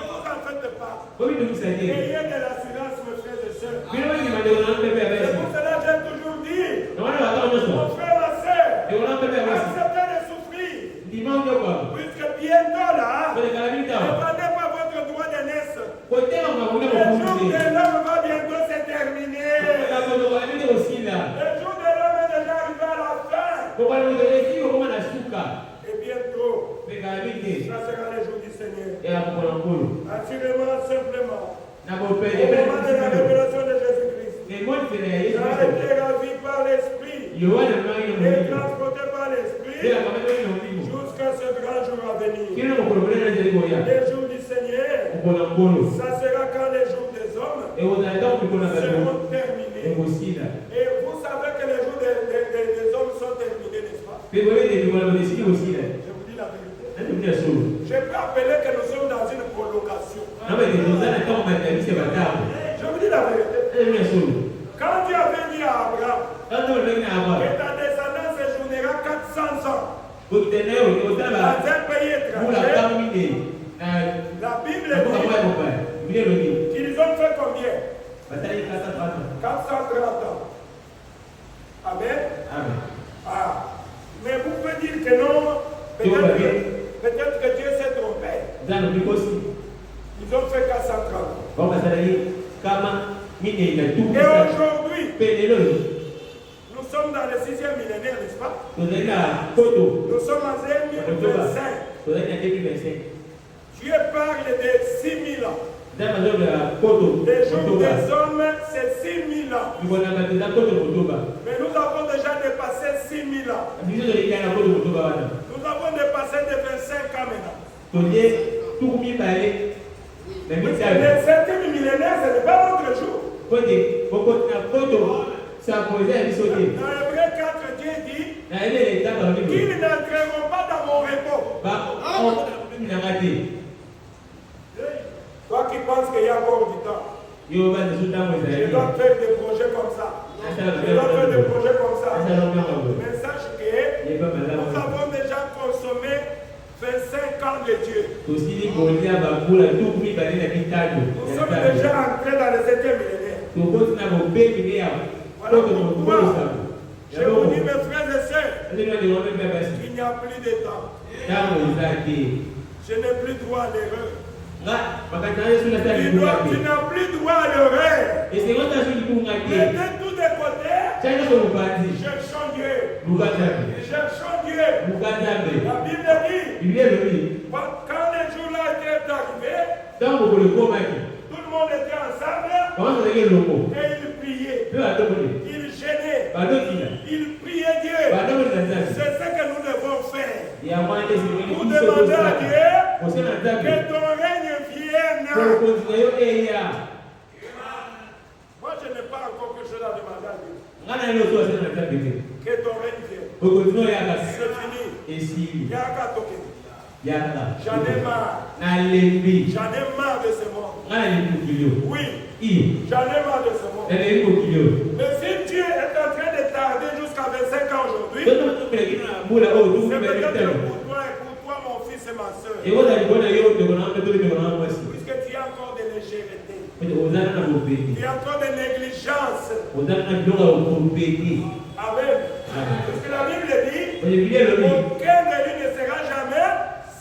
vous en faites pas. Ayez de l'assurance, mes frères et sœurs. C'est pour cela que j'ai toujours dit, mon frère, ma sœur, acceptez de souffrir. Puisque bientôt là, ne vendez pas votre droit d'aînesse. Le jour de l'homme va bientôt se terminer. Le jour de l'homme est déjà arrivé à la fin. Et bientôt, ça sera le jour du Seigneur. Assurément, simplement, au moment de la révélation de Jésus-Christ, Jean a été ravi par l'Esprit et transporté par l'Esprit jusqu'à ce grand jour à venir. Le jour du Seigneur, ça sera quand les jours des hommes seront terminés. Et vous savez que les jours des hommes sont terminés, n'est-ce pas? Je vous dis la vérité. Je peux appeler que nous sommes dans une prolongation. Je vous dis la vérité. Quand Dieu avait dit à Abraham que ta descendance séjournera 400 ans dans un pays étranger, la Bible dit qu'ils ont fait combien? 430 ans. Amen. Ah. Mais vous pouvez dire que non, peut-être que Dieu s'est trompé. Ils ont fait 430 ans. Et aujourd'hui, nous sommes dans le 6e millénaire, n'est-ce pas? Nous sommes en 2025. Dieu parle de 6000 ans. Les jours des hommes, c'est 6000 ans. Mais nous avons déjà dépassé 6000 ans. Nous avons dépassé de 25 ans maintenant. Le 7e millénaire, ce n'est pas notre jour. Dans Hébreu 4, Dieu dit qu'ils n'entreront pas dans mon repos. Toi qui penses qu'il y a encore du temps, je dois faire des projets comme ça. Mais sache que nous avons déjà consommé 25 ans de Dieu. Nous sommes déjà entrés dans le 7e millénaire. Voilà pourquoi je vous dis, mes frères et sœurs, qu'il n'y a plus de temps. Je n'ai plus droit à l'erreur. Tu n'as plus droit à l'erreur. Mais de tous les côtés, cherchons Dieu. Cherchons Dieu. La Bible dit, quand les jours-là étaient arrivés, tout le monde était ensemble et ils priaient. Ils gênaient. Ils priaient Dieu. C'est ce que nous devons faire. Nous demandons à Dieu que ton règne vienne. Moi, je n'ai pas encore quelque chose à demander à Dieu. Que ton règne vienne. C'est fini. J'en ai marre. J'en ai marre de ce monde. Oui. J'en ai marre de ce monde. Mais si Dieu est en train de tarder jusqu'à 25 ans aujourd'hui, c'est peut-être pour toi et pour toi, mon fils et ma soeur. Puisque tu as encore de légèreté. Il y a encore de négligence. Amen. Parce que la Bible dit, aucun de lui ne sera jamais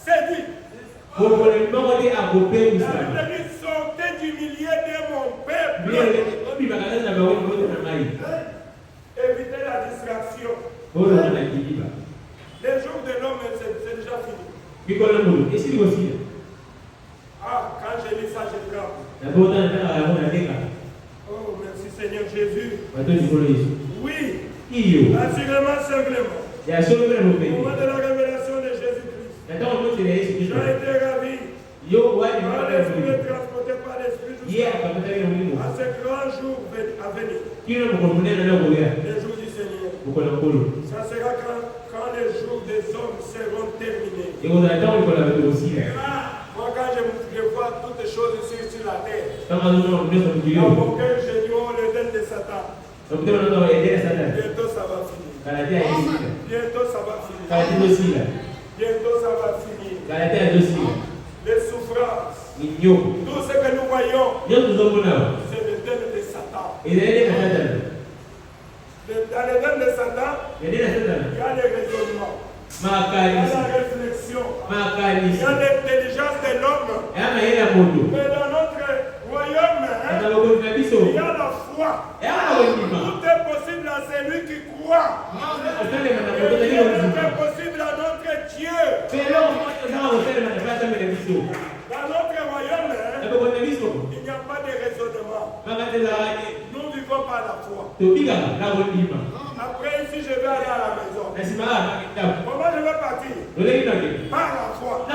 séduit. La Bible dit, sortez du milieu de mon peuple. Évitez la distraction. Les jours de l'homme, c'est déjà fini. Ah, quand je lis ça, je tremble. Oh, merci Seigneur Jésus. Oui. Assurément, simplement. Au moment de la révélation de Jésus-Christ, j'ai été ravi. Par l'esprit, transporté par l'esprit jusqu'à à ce grand jour à venir. Les jours du Seigneur. Ça sera quand les jours des hommes seront terminés. Moi, quand je vois toutes les choses ici sur la terre, dans mon cœur, je dis, oh, le dette de Satan. Bientôt ça va finir. Bientôt ça va finir. Bientôt ça va finir. Les souffrances, tout ce que nous voyons, c'est le dette de Satan. Dans le dette de Satan, il y a les raisonnements. Il y a la réflexion. Il y a l'intelligence de l'homme. Mais dans notre royaume, il y a la foi. Tout est possible à celui qui croit. Et rien n'est possible à notre Dieu. Dans notre royaume, il n'y a pas de raisonnement. Nous vivons par la foi. Après, ici, je vais aller à la maison. Comment je vais partir? Par la foi.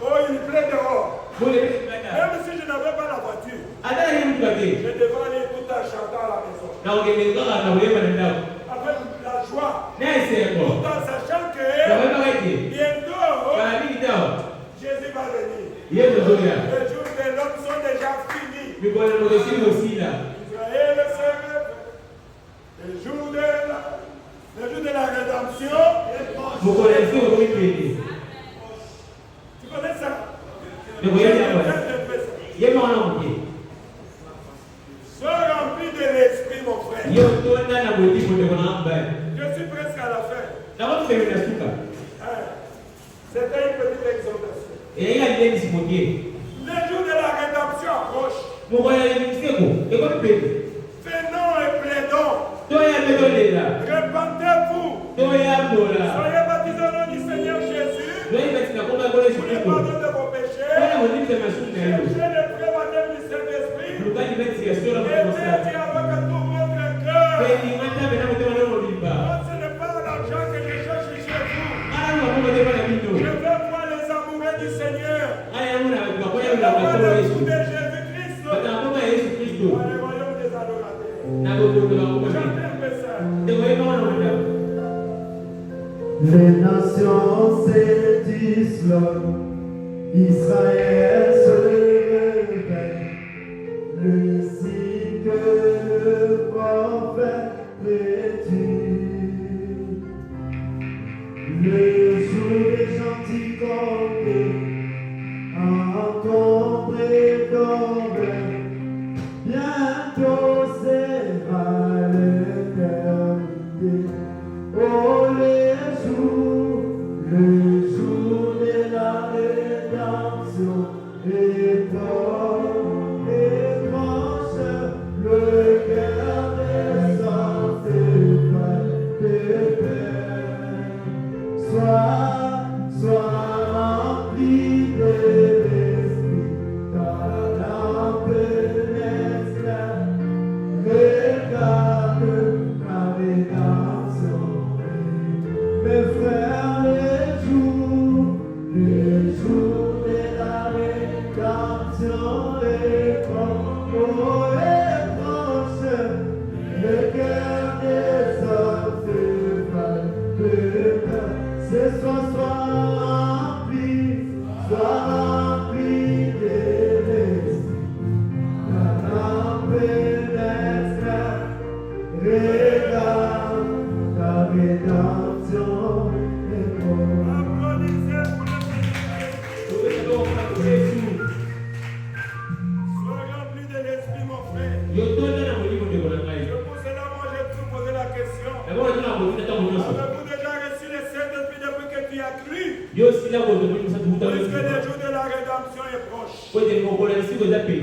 Oh, il pleut dehors. Même si je n'avais pas la voiture, Je devrais aller tout en chantant à la maison. Avec la joie. Tout en sachant que bientôt, Jésus va venir. Les jours de l'homme sont déjà finis. Israël se rêve. Le jour de la rédemption. Tu connais ça? Sois rempli de l'esprit, mon frère. Je suis presque à la fin. C'était une petite exhortation. Le jour de la rédemption approche. Venons et plaidons. Répentez-vous. Soyez baptisés au nom du Seigneur Jésus. Pour le pardon de vos péchés. Cherchez le vrai baptême du Saint-Esprit. Et mettez avec tout votre cœur. Ce n'est pas l'argent que je cherche chez vous. Je veux voir les amoureux du Seigneur. Je veux voir les coups de Jésus-Christ. Dans le royaume des adorateurs. Chantez un peu ça. Les nations s'étissent l'homme, Israël se réveille, le signe que le prophète prédit. Le jour des gentils conqués, encombrés d'orgueil, bientôt sera l'éternité. Oh, le jour de la rédemption est proche, le cœur des saints de paix. Sois rempli de l'esprit, ta lampe n'éclaire, regarde la rédemption. Mes frères, les jours de la rédemption est proche, le cœur des hommes se fait. Ce soir, sois rempli de l'esprit, ta lampe n'éclaire, regarde ta rédemption. Sois rempli de l'esprit, mon frère. C'est pour cela moi j'ai tout posé la question. Avez-vous déjà reçu le Saint-Esprit depuis que tu as cru? Puisque le jour de la rédemption est proche.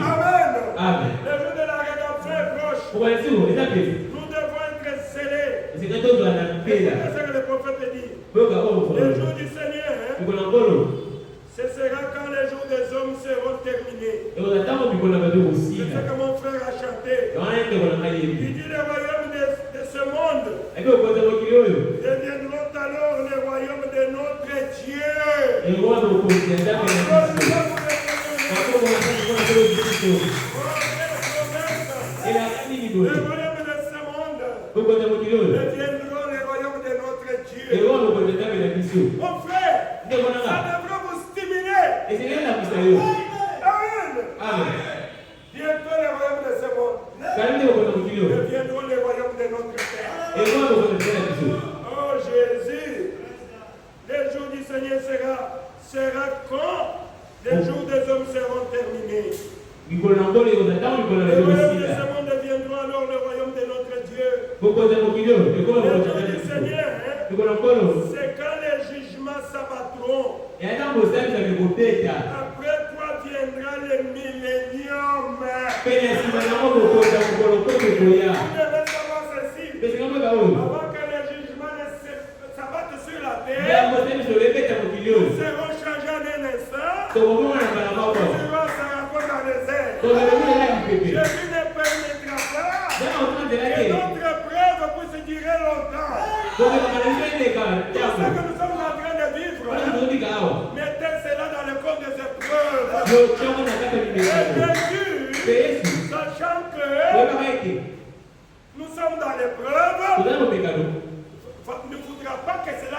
Amen. Le jour de la rédemption est proche. Nous devons être scellés. C'est ce que le prophète dit. Le jour du Seigneur, ce sera quand les jours des hommes seront terminés. C'est ce que mon frère a chanté. Il dit les royaumes de ce monde deviendront alors les royaumes de notre Dieu. Les royaumes de ce monde deviendront les royaumes de notre Dieu. Mon frère, ça devrait vous stimuler. Amen. Bientôt les royaumes de ce monde deviendront les royaumes de notre Père. Oh Jésus, le jour du Seigneur sera quand les jours des hommes seront terminés. Les royaumes de ce monde deviendront alors le royaume de notre Dieu. Le jour du Seigneur, c'est quand les jugements s'abattront. Après quoi viendra le millénium. Vous devez savoir ceci. Avant que les jugements s'abattent sur la terre, nous serons changés en un instant. Nous serons dans les airs. Jésus ne permettra pas que notre preuve puisse durer longtemps. Tout ce que nous sommes en train de vivre, mettez cela dans le compte de ces preuves. Et bien sûr,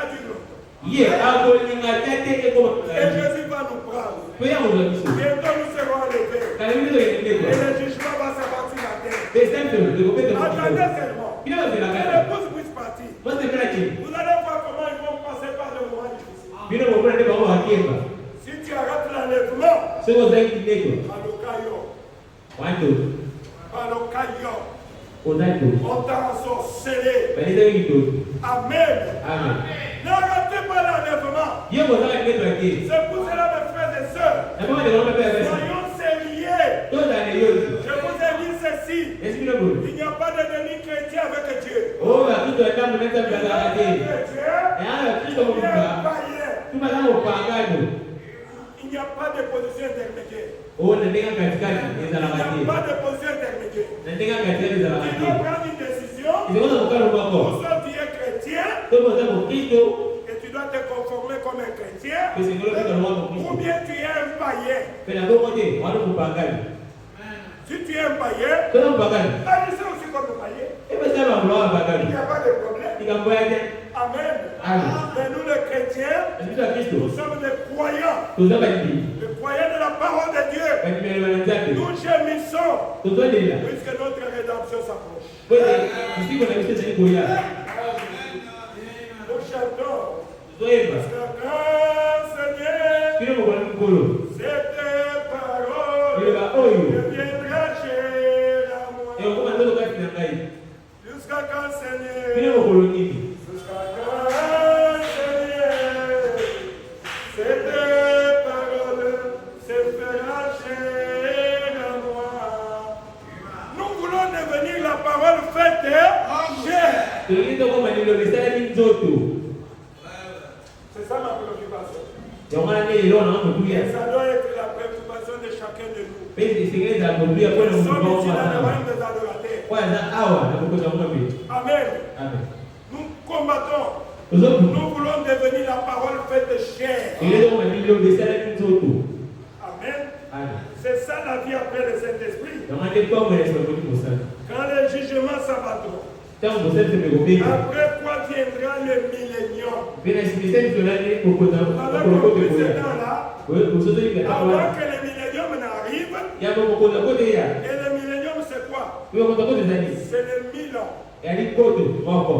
ça dure longtemps. Ye akolinga tete eko. Et Jésus va nous prendre. Toya uzabiso. Bientôt nous serons enlevés. Kalimizo Et yendeko. le jugement va s'abattre sur la terre. Descendre de kopete. Attendez seulement. Kila wa Que la kala. l'épouse puisse partir. Moi c'est pas qui. Vous allez voir comment ils vont passer par le moment difficile. Bino bokona de bawo akemba. Si tu arrêtes l'enlèvement, Seko zangi neko. Palocayo, Wanto. Palocayo, Odaito. on t'a ensorcelé. Balisa yito. Amen. Amen. N'arrêtez pas l'enlèvement. Ye bozaka neko ake. C'est pour cela, mes frères et sœurs, Na kama de ngombe pesa. soyons sérieux. Toza ne yozi. Je vous ai dit ceci. Esibino bo. Il n'y a pas de demi-chrétien avec Dieu. Oh, akito ya damu neta Il y mbala a ake. avec Dieu, E ala Kristo il y a un mokuba. païen. Tuma zango pangano. Il n'y a pas de position intermédiaire. Oh, na ndenga katikati Il ezala n'y a ake. pas de position intermédiaire. Na ndenga katikati ezala Tu ake. dois prendre une décision. Isekoza mokalo moko. Pour ça, tu es chrétien Tomo za mokristo. et tu dois te conformer comme un chrétien. Pese ngolo kika mwa Ou mokristo. bien tu es un païen. Pena bongo te wana mopangani. Si tu es un païen, Toza mopangani. agissez aussi comme un païen. Ebe sa ba mwa Il mopangani. n'y a pas de problème. Ikambo yake. Amen. Amen. Mais nous, les chrétiens, Esibito ya Kristo. nous sommes des croyants. Toza bandimi. Les croyants de la parole de Dieu. Bandimi ya nzambe. Nous gémissons Tozolela. puisque notre rédemption s'approche. Pese kisiko na biso ezali koya. Nous chantons. Toyeba. Grand Seigneur, Kino mokolo mokolo. c'est tes paroles Iloba oyo. que viendra chez à moi. Ekokoma nzoto kati na ngai. Jusqu'à quand, Kino Seigneur? mokolo nini. Jusqu'à quand, Seigneur? C'est tes paroles, c'est fera chez à moi. Nous voulons devenir la parole faite chair. Tolingi tokoma liloba esalaki nzoto. C'est ça ma préoccupation. Yango wana nde lelo na motuya. Et ça doit être la préoccupation de chacun de nous. Pese esengeli ezala motuya mpo na Nous sommes motu ici dans le bango royaume des adorateurs. po aza awa na bokonzi ya ngombe. Amen. Amen. Nous combattons. Tozokuta. Nous voulons devenir la parole faite chair. Tolingi tokoma liloba esalaki nzoto. Amen. Amen. C'est ça la vie après le Saint-Esprit. Yango nde ntongo ya esengeli kosala. Quand les jugements s'abattront, Ntango bosali mpe kobeta. après quoi viendra le millénium? Mpe na simisa misolani kokoza Avec mokolo le kote koya. précédent-là, Osozolinga ntango avant wana. que le millénium n'arrive, Yango mokonzi ya kote ya. et le millénium c'est quoi? Oyo mokonzi ya kote ezali. C'est les 1000 ans. Yali kote moko.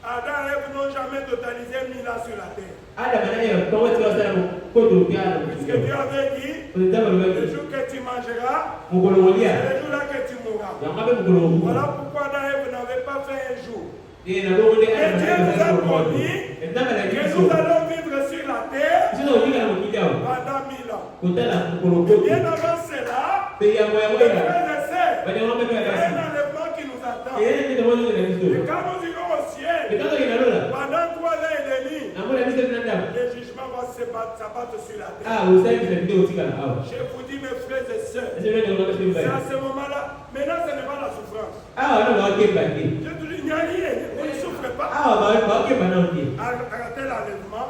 Adam et Ève n'ont jamais totalisé 1000 ans sur la terre. Adama na Eva ntango tika basala kote opiana. Puisque Dieu avait dit, Nzambe le alobaki jour que tu mangeras, mokolo c'est kolia. le jour là que tu mourras. Yango mpe mokolo kokufa. Voilà pourquoi Adam et Ève n'avaient pas fait un jour. Et na bongo nde Et Dieu nous a promis Nzambe alaki que biso. nous allons vivre sur la terre Biso tokotika na mokili awa. pendant 1000 ans. Kotala mokolo kote. Bien avant cela, Mpe yango yango les ela. frères et sœurs, Banyango mpe il y a kaka. un enlèvement qui nous attend. Eyeli nde tomozo na biso. Et quand nous irons au ciel, Ekaka kina lola. pendant 3 ans et demi, Namona biso tena ndako. les jugements vont s'abattre sur la terre. Ah, osali bisa bide otikala awa. Je vous dis, mes frères et sœurs, Ese nde ngona biso c'est mbai. à ce moment-là, maintenant ce n'est pas la souffrance. Awa na bakemba te. Je te dis, il n'y a rien, on ne souffre pas. Awa bakemba na te. Arrêtez l'enlèvement,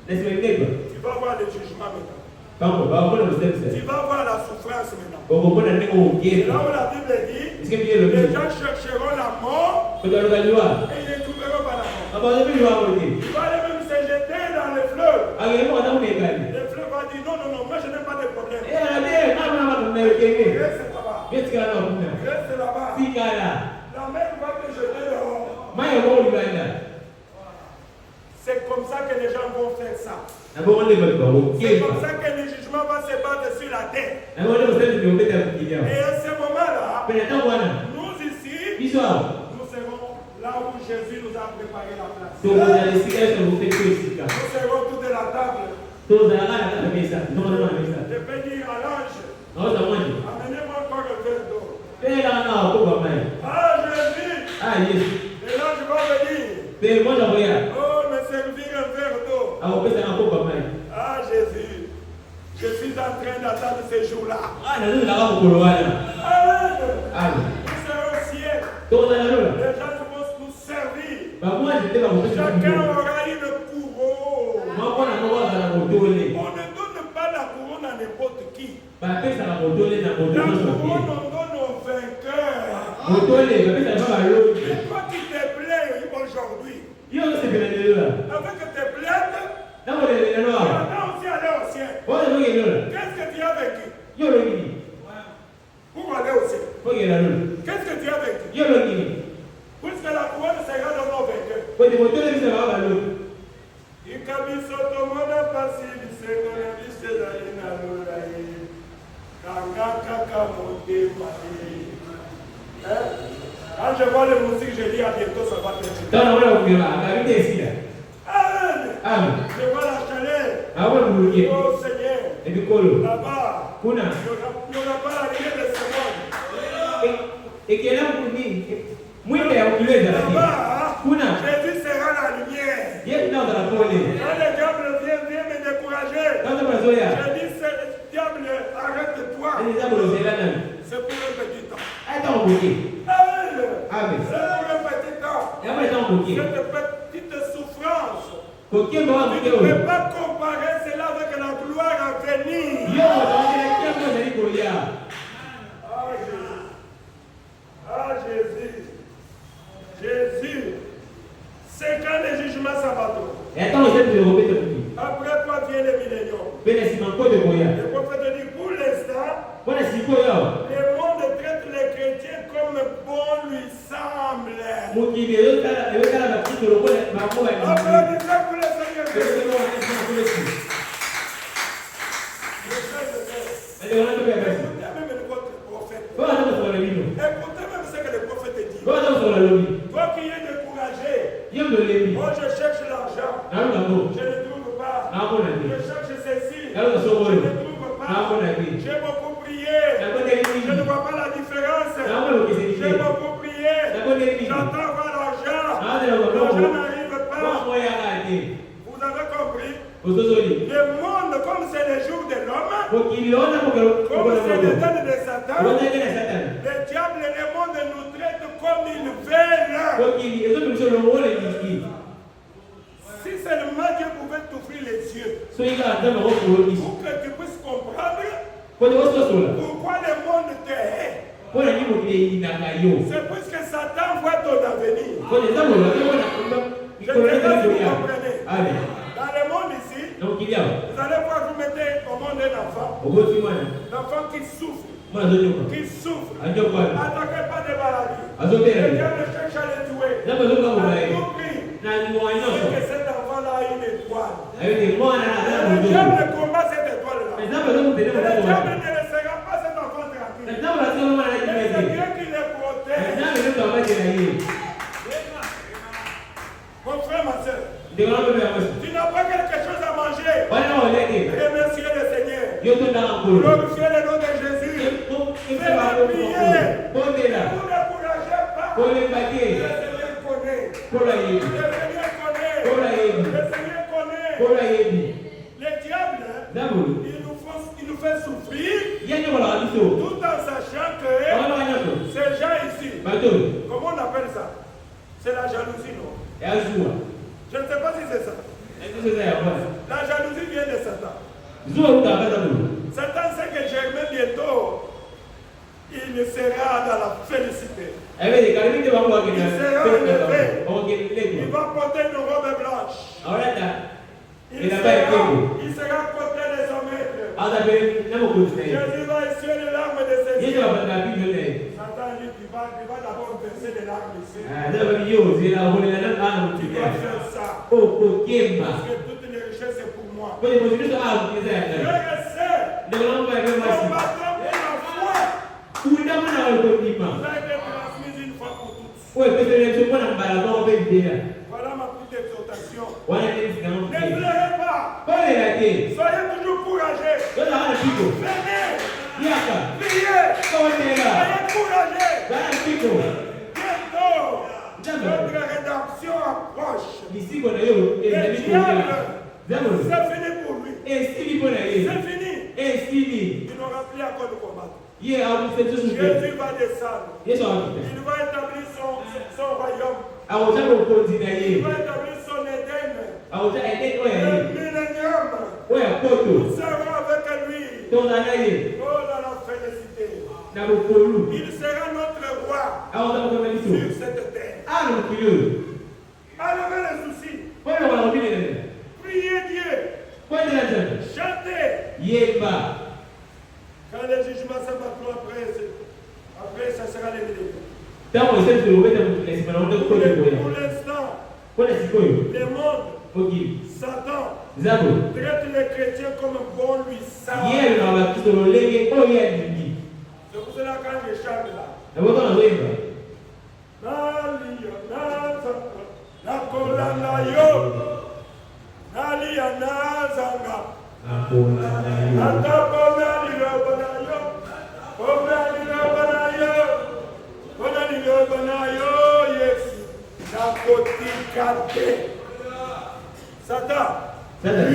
Laisse moi ndeko. tu vas voir le jugement maintenant. Bango bakona Tu bosali. vas voir la souffrance maintenant. Okomona ndeko C'est là okemba. où la Bible dit, Eske biye lo les biso. gens chercheront la mort Kotaluka liwa. et ils ne trouveront pas la mort. Abazo bi liwa kote. Ils vont aller même se jeter dans les fleuves. Agele mo kata kunekali. Les fleuves vont dire non, non, non, moi je n'ai pas de problème. Eh ade na mama kuna yokenge. Reste là-bas. Betika na kuna. Reste là-bas. Sikala. La mer va te jeter dehors. Mayo mo libanda. C'est comme ça que les gens vont faire ça. Na bongo ndeko ba C'est comme okemba. ça que le jugement va se battre sur la terre. Na bongo ndeko sali biobeta mukili awa. Et à ce moment-là, Pena tango wana. nous ici, Biso awa. nous serons là où Jésus nous a préparé la place. Tokozala esika nyonso bokoti ko esika. Nous serons tout de la table. Tozalaka na kati ya mesa. Tozalaka na mesa. Je peux dire à l'ange, Naoza mwani. amenez-moi encore un verre d'eau. Pelaka na wakoba mai. Ah, Jésus! Ah Yesu. Et l'ange va venir. Pe moja koya. Oh, me servir un verre d'eau. Akopesa na koba mai. Ah, Jésus, je suis en train d'attendre ce jour-là. Ah nazozalaka mokolo wana. Amen. Amen. Nous serons au ciel. Tokozala lola. Les gens vont nous servir. Bamwani nde bakopesa Chacun mokolo. aura une couronne. Moko na moko azala motole. On ne donne pas la couronne à n'importe qui. Bapesaka motole na La motole nyonso couronne, bakei. on donne aux vainqueurs. Motole bapesaka mpa balongi. C'est toi qui te plains aujourd'hui. Yo osepela lelo la. Avec Qu'est-ce que tu as vécu? Puisque la couronne sera de nos vainqueurs. Ikabisotomona pasi biseko na bisela ina lorai. Kanga kaka motema. Quand je vois les musiques, je dis à bientôt ça va terminer. Amen. Je vois la chaleur. Oh Seigneur. Là-bas. Il n'y aura pas la lumière de ce monde. Là-bas, Jésus sera la lumière. Quand le diable vient me décourager, je dis, diable, arrête-toi. C'est pour un petit temps. Amen. C'est pour un petit temps. Cette petite souffrance, tu ne peux pas comparer cela avec la gloire à venir. Ah Jésus. Jésus. C'est quand les jugements s'abattront. Après toi vient les milléniums. Le prophète dit pour l'instant, le monde traite les chrétiens comme bon lui semble. Applaudissez pour le Seigneur Jésus. Écoutez même votre prophète. Écoutez même ce que le prophète dit. Toi qui es découragé, moi je cherche l'argent, je ne trouve pas. Je cherche ceci, je ne trouve pas. J'ai beaucoup prié, je ne vois pas la différence. J'ai beaucoup prié, j'entends voir l'argent, l'argent n'arrive pas. Vous avez compris? Le monde, comme c'est le jour de l'homme, comme c'est le temps de Satan, le diable et le monde nous traitent comme ils veulent. Si seulement Dieu pouvait t'ouvrir les yeux pour que tu puisses comprendre pourquoi le monde te hait. C'est puisque Satan voit ton avenir. Je ne sais pas si vous comprenez. Dans le monde ici, vous allez voir, vous mettez au monde un enfant. L'enfant qui souffre. Attaqué par des maladies. Le diable cherche à le tuer. À tout prix. C'est que cet enfant-là a une étoile. Le diable combat cette étoile-là. Le diable ne laissera pas cet enfant tranquille. C'est Dieu qui le protège. Mon frère, ma soeur, tu n'as pas quelque chose à manger. Remerciez le Seigneur. Glorifiez le nom de Jésus. Fais-le prier. Ne vous découragez pas. Le Seigneur connaît. Le Seigneur connaît. Le diable, il nous fait souffrir tout en sachant que ces gens ici, comment on appelle ça? C'est la jalousie, non? Je ne sais pas si c'est ça. La jalousie vient de Satan. Satan sait que Germain bientôt, il sera dans la félicité. Il sera élevé. Il va porter une robe blanche. Il sera côté de son maître. Jésus va essuyer les larmes de ses yeux. Satan dit qu'il va d'abord verser les larmes ici. Tu dois faire ça. Parce que toutes les richesses c'est pour moi. Frères et sœurs, combattons pour la foi. Ça a été transmis une fois pour toutes. Voilà ma petite exhortation. Ne pleurez pas. Soyez toujours courageux. Venez. Priez. Soyez courageux. Bientôt, notre rédemption approche. Le diable, c'est fini pour lui. C'est fini. Il n'aura plus à quoi nous combattre. Jésus va descendre. Il va établir son royaume. Il va établir son Éden. Le millénium. Nous serons avec lui. Oh, dans la félicité. Il sera notre roi sur cette terre. Enlevez les soucis. Priez Dieu. Chantez. Quand les jugements s'abattront après ça Satan Zabo. traite les chrétiens comme bon lui savent. Hier, na bakristo lolenge oyo ya lingi. C'est pour cela quand je chante là. Na boko na zoyemba. Nalia nazanga, nakola na yo. Nalia nazanga, Nakola na yo. natapona liloba na yo. Pona liloba na yo. Pona liloba na yo, Yesu. Nakotika te. Satan. Satan.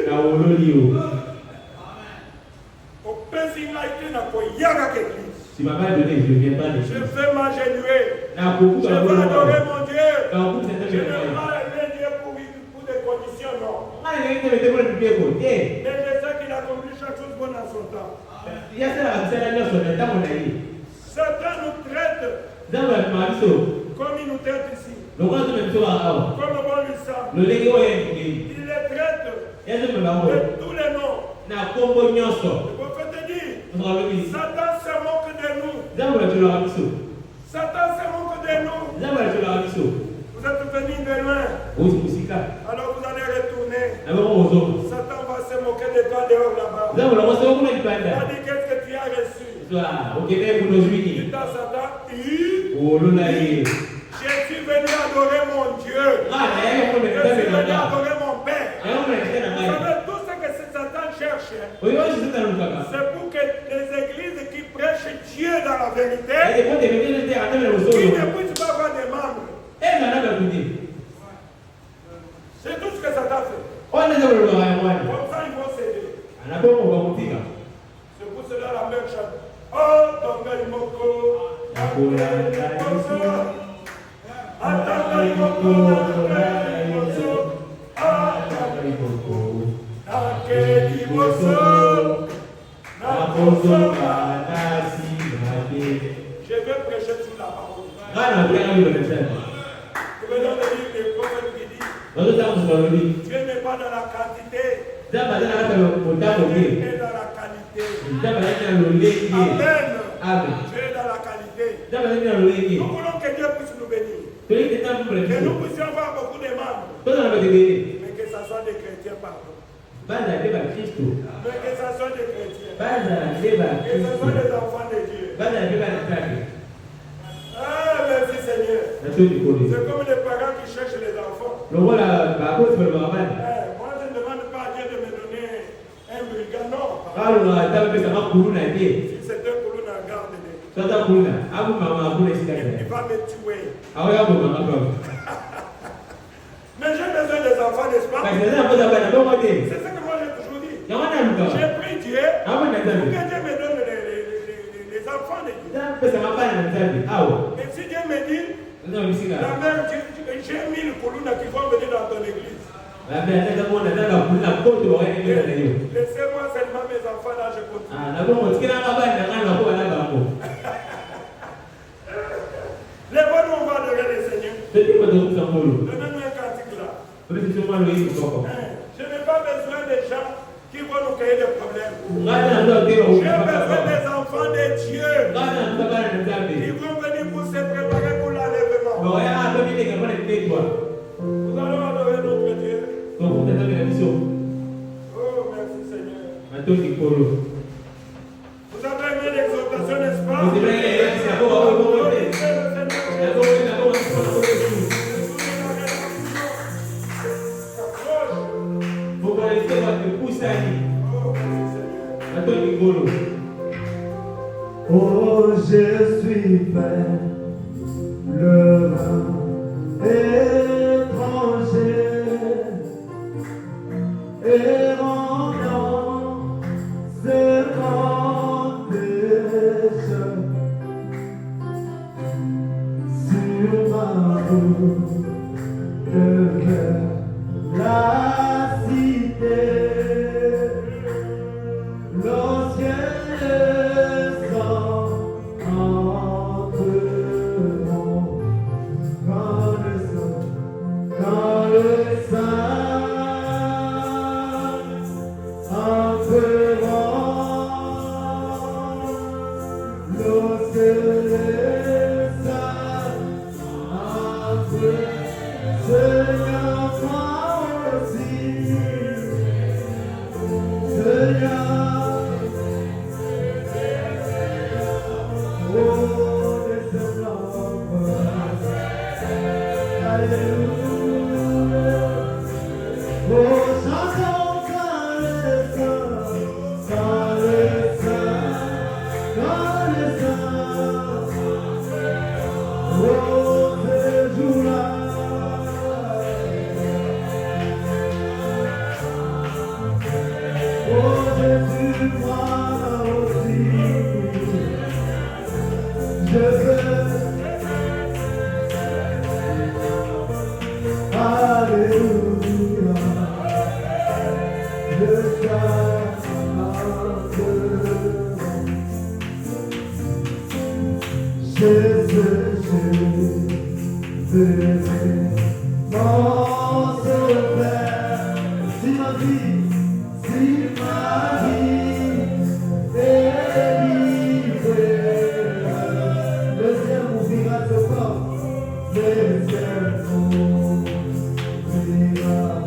Na ololi yo. Opesi ngai te na koyaka ke Église. Si ma mère donné, je ne viens pas de Je chez. vais m'agenouiller. Na beaucoup Je de vais adorer mon Dieu. Na beaucoup de Je ne vais pas aimer Dieu pour des conditions, non. Ah, il y a une de bonne pied côté. Mais je sais qu'il accomplit chaque chose bonne en son temps. Il y a ça la scène là sur le temps on a dit. Satan nous traite Zamba mariso. comme il nous traite ici. Le roi de même toi ah. Comme bon lui semble. Le legi oye ngi. Il les traite Ya ze mba mo. de tous les noms. Na kombo nyonso. Le prophète dit, Ndralobi. Satan se moque de nous. Zamba tu la biso. Satan se moque de nous. Zamba tu la biso. Vous êtes venus de loin. Ozi musika. Alors vous allez retourner. Na boko ozo. Satan va se moquer de toi dehors là-bas. Zamba la moso kuna Il dipanda. a dit qu'est-ce que tu as reçu. Soit okene kuno zwini. Dit à Satan, Olona ye. je suis venu adorer mon Dieu. Ah, na yeye kuna Je suis dipanda venu na. adorer mon Père. Ayo kuna tena Vous ngai. savez, tout ce que Satan cherche, Oyo sita lukaka. c'est pour que les églises qui prêchent Dieu dans la vérité, Ede kote mekele te atame na qui osolo. ne puissent pas avoir des membres. Na na kuti. C'est tout ce que Satan fait. Ona za lo ya mwana. Comme ça, ils vont céder. Anapomo kwa kutika. C'est pour cela la même chose. Oh, Tonga Imoko, Nakola na Imoso, Yesu. Atanga Imoko, Tonga Imoso, Atanga Imoko. Nake Imoso, Nakozo Nakoso. manasi mate. Je vais prêcher sur la parole. Ngana kwa hiyo ndio. Je vais leur dire les prophètes qui disent, Ndio tamu swaloli. Dieu n'est pas dans la quantité, Zaba tena hata mtako Dieu ni. est dans la qualité. Zaba tena loleki. Amen. Amen. Dieu est dans la qualité. Zaba tena loleki. Nous voulons que Dieu puisse nous bénir. Tuli tena Que nous mpre. puissions avoir beaucoup de membres. Toza na bebe. Mais que ça soit des chrétiens pardon. Baza beba Kristo. Mais que ça soit des chrétiens. Baza beba Que ce soit Kristo. des enfants de Dieu. Baza beba Nataki. Ah, merci Seigneur. Natuli kodi. C'est comme les parents qui cherchent les enfants. Lokola bako felo mabana. Moi, je ne demande pas à Dieu de me donner un brigand, non. Kalo na tabe pesa makulu na die. Si c'est un colonne en garde, Sasa kuna abu mama kuna sika il kana. va me tuer. Awo yabo mama kwa. Mais j'ai besoin des enfants, n'est-ce pas? Kasi sasa poza bana bongo de. C'est ce que moi j'ai toujours dit. Yawana luka. J'ai pris Dieu Abu na pour que tabe. Dieu me donne les enfants de Dieu. Sasa pesa mabana na tabe. Awo. Et si Dieu me dit, Ndio msika. la mère, j'ai 1000 colonnes qui vont venir dans ton église. Labda nataka kuona nataka kuna kote wa yeye ndio na hiyo. Laissez-moi seulement mes enfants là, je continue. Ah, na bongo tikira mabana na kana kwa na bambo. Les bonnes, on va adorer le Seigneur. Tete kwa ndo kusambolo. Donnez-nous un cantique là. Basi sio mwana hiyo soko. Je n'ai pas besoin de gens qui vont nous créer des problèmes. Ngana ndo tero J'ai besoin des enfants de Dieu Ngana ndo bana na qui tabe. vont venir pour se préparer pour l'enlèvement. Ba ya ndo bile kama ni tetwa. Nous allons adorer notre Dieu. Kwa kutaka na biso. Oh, merci Seigneur. Matoni kolo. Vous avez aimé l'exhortation, n'est-ce pas? Vous avez aimé l'exhortation, bon, bon, bon, bon. Glorifiez le Seigneur. La bonne la bonne pour Jésus. Vous connaissez votre poussani. Oh, merci Seigneur. Matoni kolo. Oh, je suis père, le étranger, errant dans ce grand péché, sur ma route de cœur, la cité, lorsque le sang entre Alléluia.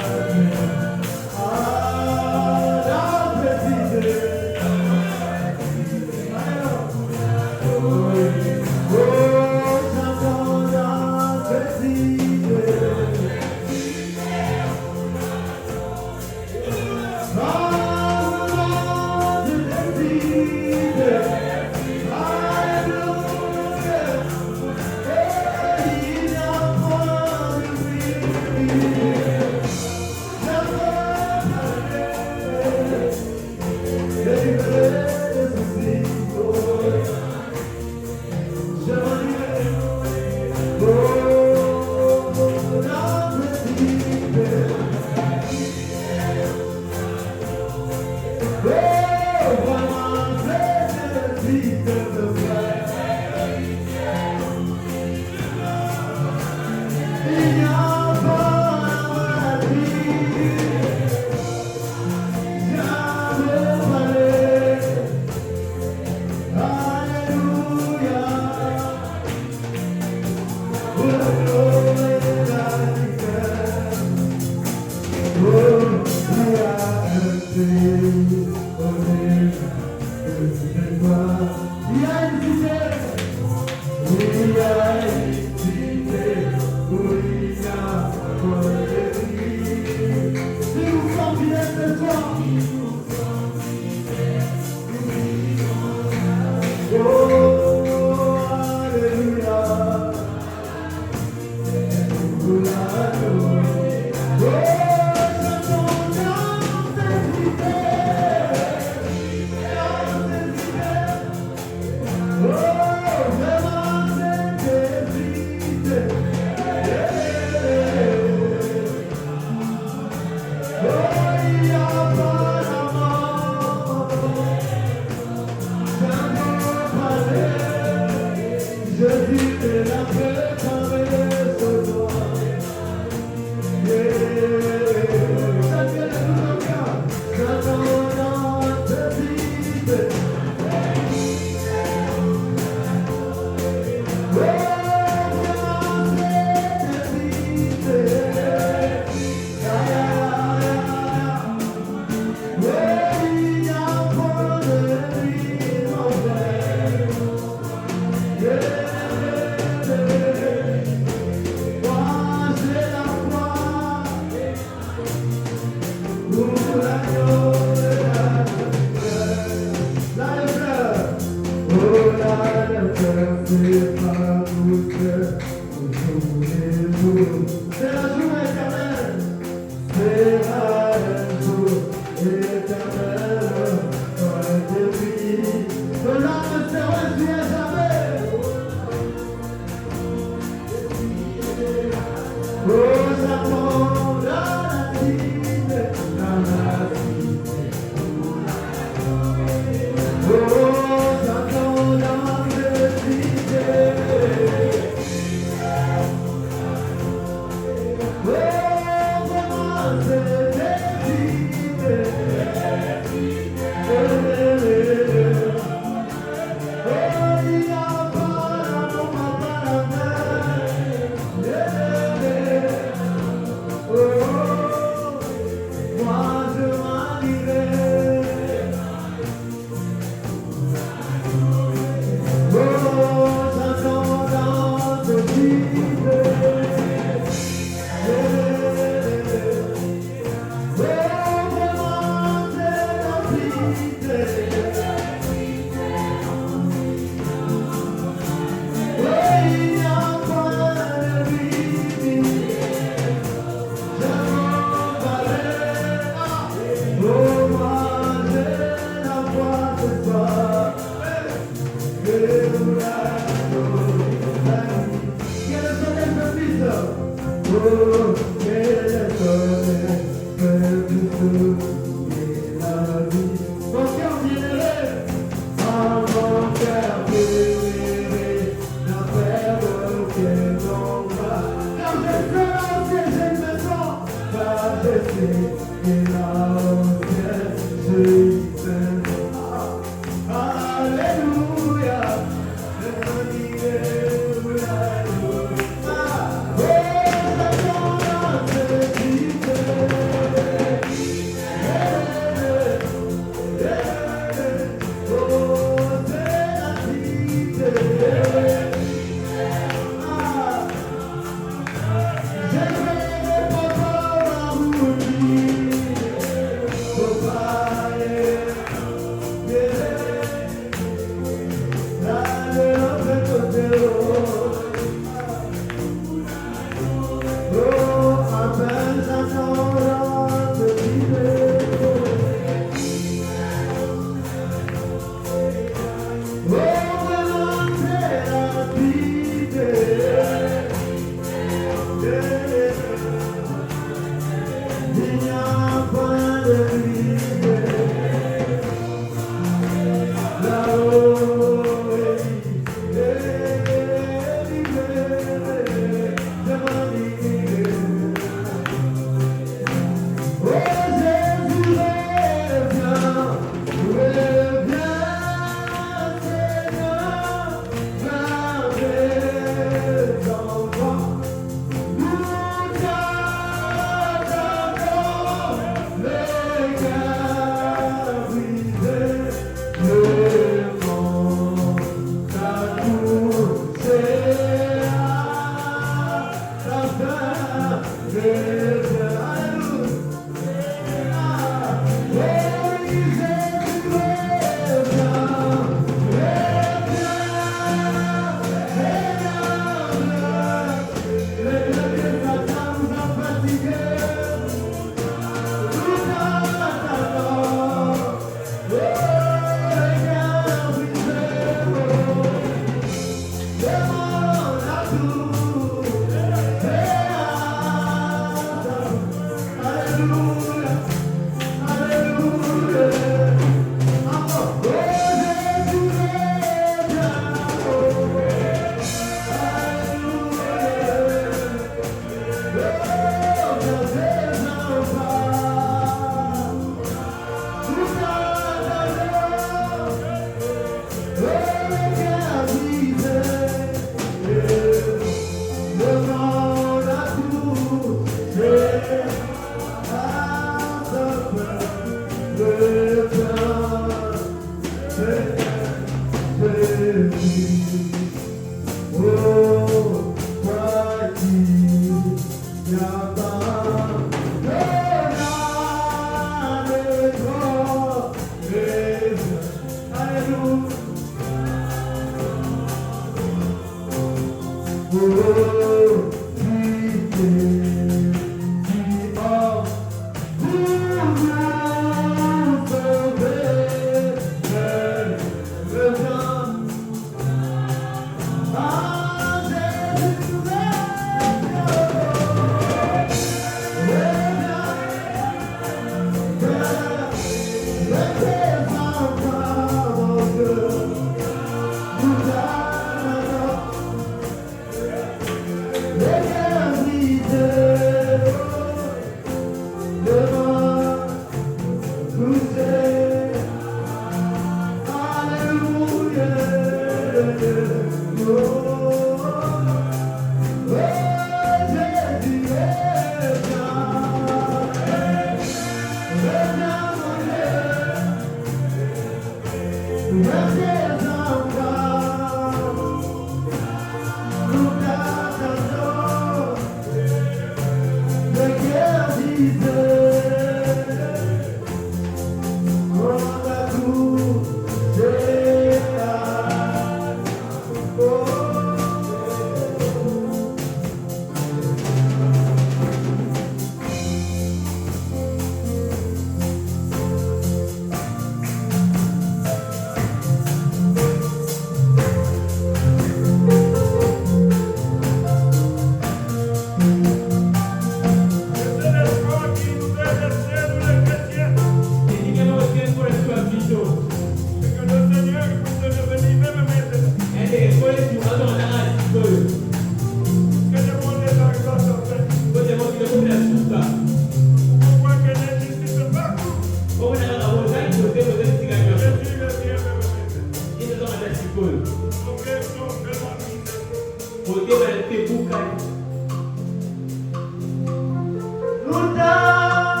Nous donnons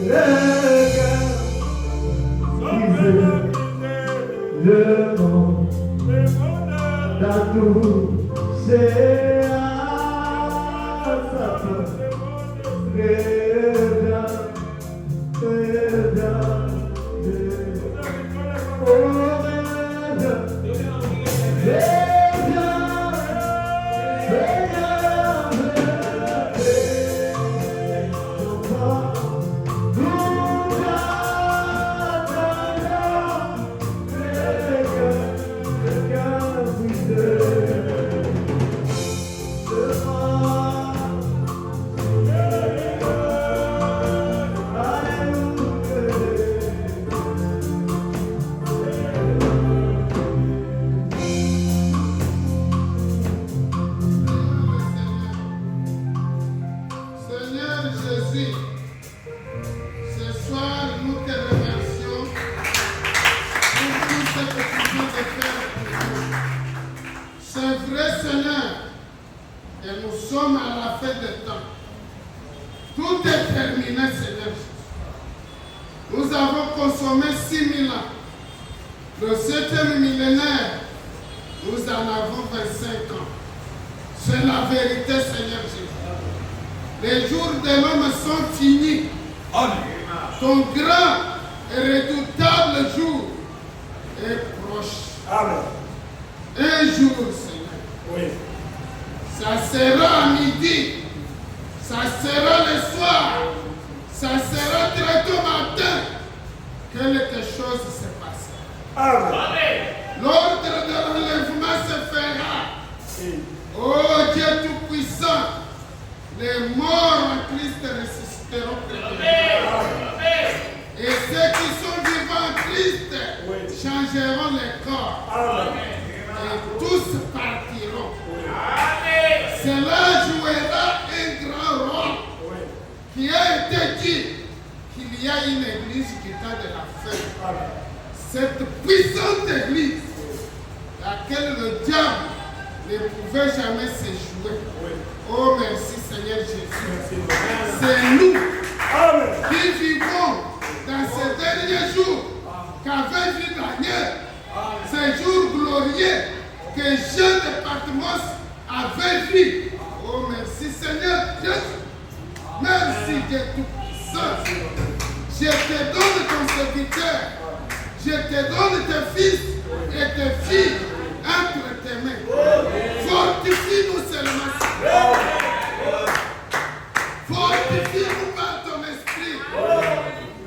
le cœur brisé, le monde dans tout c'est à sa place. Reviens, reviens, oh reviens, Seigneur Jésus, ce soir nous te remercions pour tout ce que tu viens de faire pour nous. C'est vrai Seigneur, et nous sommes à la fin des temps. Tout est terminé Seigneur Jésus. Nous avons consommé 6000 ans. Le 7e millénaire, nous en avons 25 ans. C'est la vérité Seigneur Jésus. Les jours de l'homme sont finis. Ton grand et redoutable jour est proche. Amen. Un jour, Seigneur. Oui. Ça sera à midi. Ça sera le soir. Ça sera très tôt matin. Quelque chose se passera. Amen. L'ordre de l'enlèvement se fera. Oui. Oh Dieu Tout-Puissant, les morts en Christ ressusciteront. Et ceux qui sont vivants en Christ changeront les corps. Amen. Et tous partiront. Cela jouera un grand rôle Oui. qui a été dit qu'il y a une église qui t'a de la fin. Amen. Cette puissante église, laquelle le diable ne pouvait jamais se jouer. Oui. Oh merci Seigneur Jésus. Merci. C'est nous Amen. qui vivons dans ces derniers jours qu'avait vu Daniel, ces jours glorieux que Jean de Patmos avait vu. Oh merci Seigneur Jésus. Merci Dieu Tout-Puissant. Je te donne ton serviteur. Je te donne tes fils et tes filles entre tes mains. Fortifie-nous seulement. Fortifie-nous par ton esprit.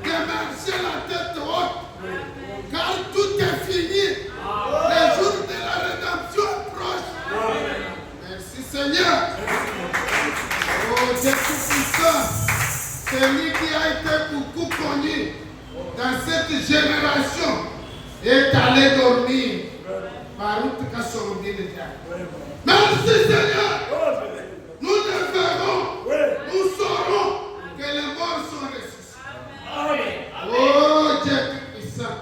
De marcher la tête haute. Car tout est fini. Le jour de la rédemption est proche. Merci Seigneur. Oh Dieu Tout-Puissant. Celui qui a été beaucoup connu dans cette génération est allé dormir. Merci Seigneur. Nous le verrons. Nous saurons que les morts sont ressuscités. Oh Dieu Tout-Puissant.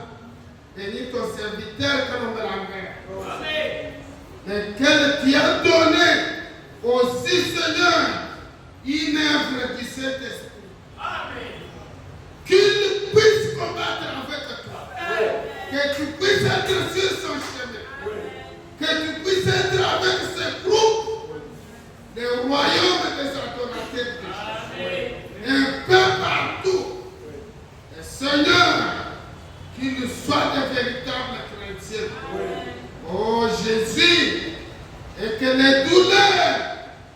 Bénis ton serviteur que nous me l'enverrons. Lequel tu as donné aussi Seigneur une œuvre du Saint-Esprit. Qu'il puisse combattre avec toi. Que tu puisses être sur son chemin. Que tu puisses être avec ce groupe. Le royaume des adorateurs de Jésus. Un peu partout. Et Seigneur, qu'il soit de véritables chrétiens. Oh Jésus. Et que les douleurs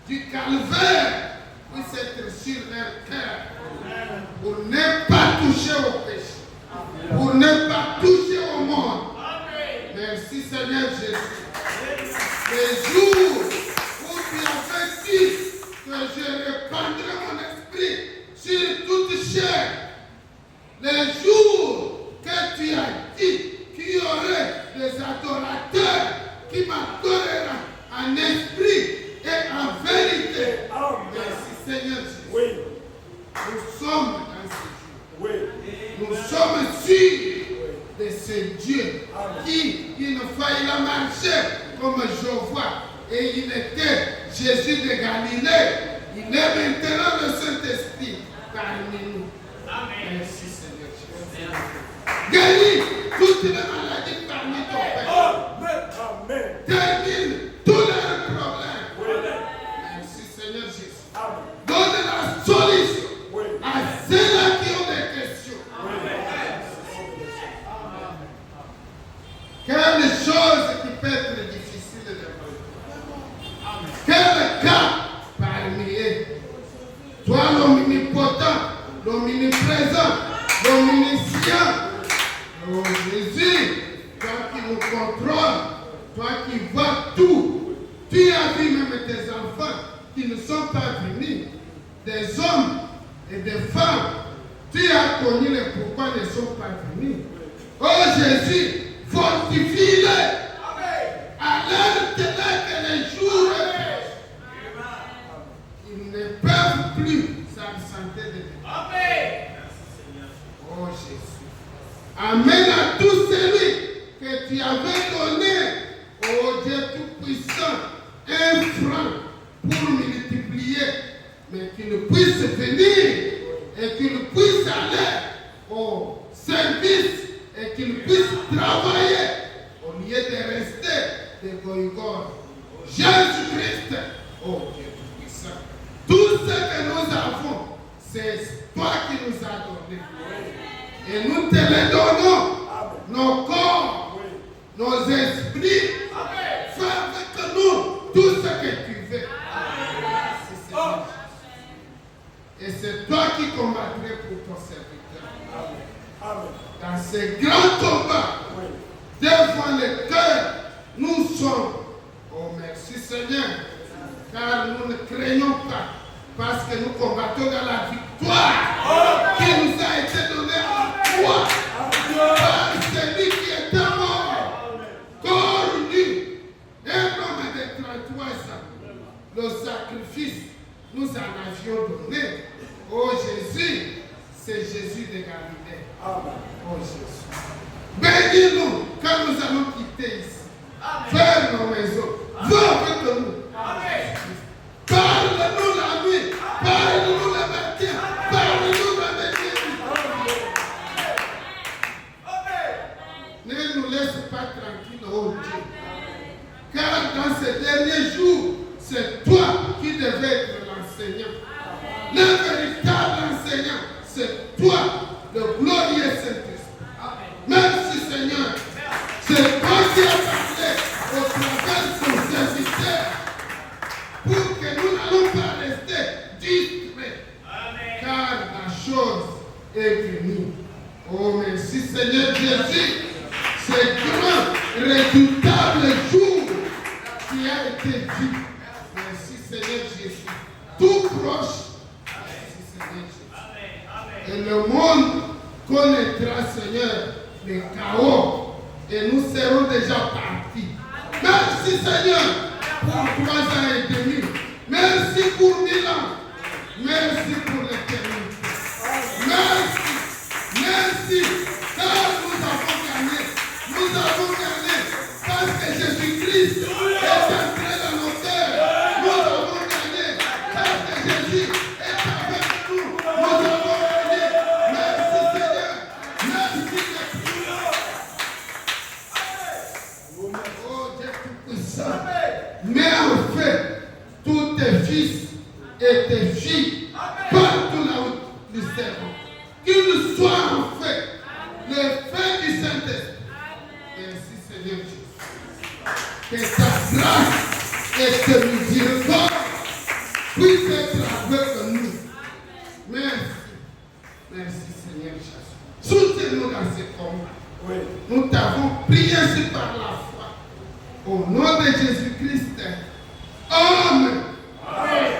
du calvaire puissent être sur leur cœur. Pour ne pas toucher au péché. Pour ne pas toucher au monde. Merci Seigneur Jésus. Les jours où tu avais dit que je répandrai mon esprit sur toute chair. Les jours que tu as dit qu'il y aurait des adorateurs qui m'adoreront en esprit et en vérité. Merci Seigneur Jésus. Oui. Nous sommes dans ce Dieu. Oui. Nous sommes sûrs de ce Dieu qui, une fois, il a marché comme je vois et il il était Jésus de Galilée. Il est maintenant le Saint-Esprit parmi nous. Amen. Merci Seigneur Jésus. Guéris toutes les maladies parmi ton peuple. Amen. Termine tous leurs problèmes. Merci Seigneur Jésus. Donne la solution à ceux-là qui ont des questions. Quelle chose qui peut être difficile de résoudre. Quel cas parmi eux. Toi l'omnipotent, l'omniprésent, l'omniscient. Oh Jésus, toi qui nous contrôles, toi qui vois tout. Tu as vu même tes enfants qui ne sont pas venus, des hommes et des femmes. Tu as connu les pourquoi ils ne sont pas venus. Oh Jésus, fortifie-les. Alerte-les que les jours ils ne peuvent plus s'absenter de Dieu. Oh Jésus, amène à tout celui que tu avais donné, oh Dieu Tout-Puissant, un franc pour multiplier, mais qu'il puisse venir et qu'il puisse aller au service et qu'il puisse travailler au lieu de rester de Goïgor. Jésus-Christ, oh Dieu Tout-Puissant, tout ce que nous avons, c'est toi qui nous as donné. Et nous te le donnons, nos corps, nos esprits. Fais avec nous tout ce que tu veux. Et c'est toi qui combattrais pour ton serviteur. Dans ces grands combats, devant le cœur, nous sommes. Oh merci Seigneur, car nous ne craignons pas, parce que nous combattons dans la victoire qui nous a été donnée en toi. Par celui qui est mort, corps nu, un homme de 33 ans, le sacrifice nous en avions donné. Oh Jésus, c'est Jésus de Galilée. Oh Jésus. Bénis-nous quand nous allons quitter ici. Vers nos maisons. Va avec nous. Parle-nous la nuit. Parle-nous le matin. Parle-nous la nuit. Ne nous laisse pas tranquilles, oh Dieu. Car dans ces derniers jours, c'est toi qui devais être l'enseignant. Le véritable enseignant, c'est toi, le glorieux Saint-Esprit. Merci Seigneur. C'est toi qui as parlé au travers de ton serviteur pour que nous n'allons pas rester distraits. Car la chose est venue. Oh merci Seigneur Jésus. Ce grand, redoutable jour qui a été dit. Merci Seigneur Jésus. Tout proche. Merci Seigneur Jésus. Et le monde connaîtra Seigneur le chaos. Et nous serons déjà partis. Merci Seigneur pour 3 ans et demi. Merci pour 1000 ans. Merci pour l'éternité. Merci. Merci. Car nous avons gagné. Nous avons gagné. Parce que Jésus-Christ est entré dans nos cœurs. Nous avons gagné. Parce que Jésus est avec nous. Nous avons gagné. Merci Seigneur. Merci Seigneur. Oh Dieu Tout-Puissant. Mais en fait, tous tes fils et tes filles, partout là où nous servons, qu'ils soient en fait le fait du Saint-Esprit. Merci Seigneur Jésus. Que ta grâce et tes miséricordes puissent être avec nous. Merci. Merci Seigneur Jésus. Soutiens-nous dans ces combats. Nous t'avons prié ainsi par la foi. Au nom de Jésus-Christ. Amen. Amen.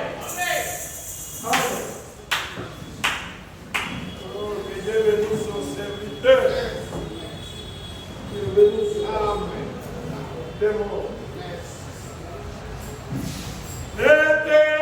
Oh, que Dieu bénisse son serviteur. Dieu bénisse son Amen. démon. Merci.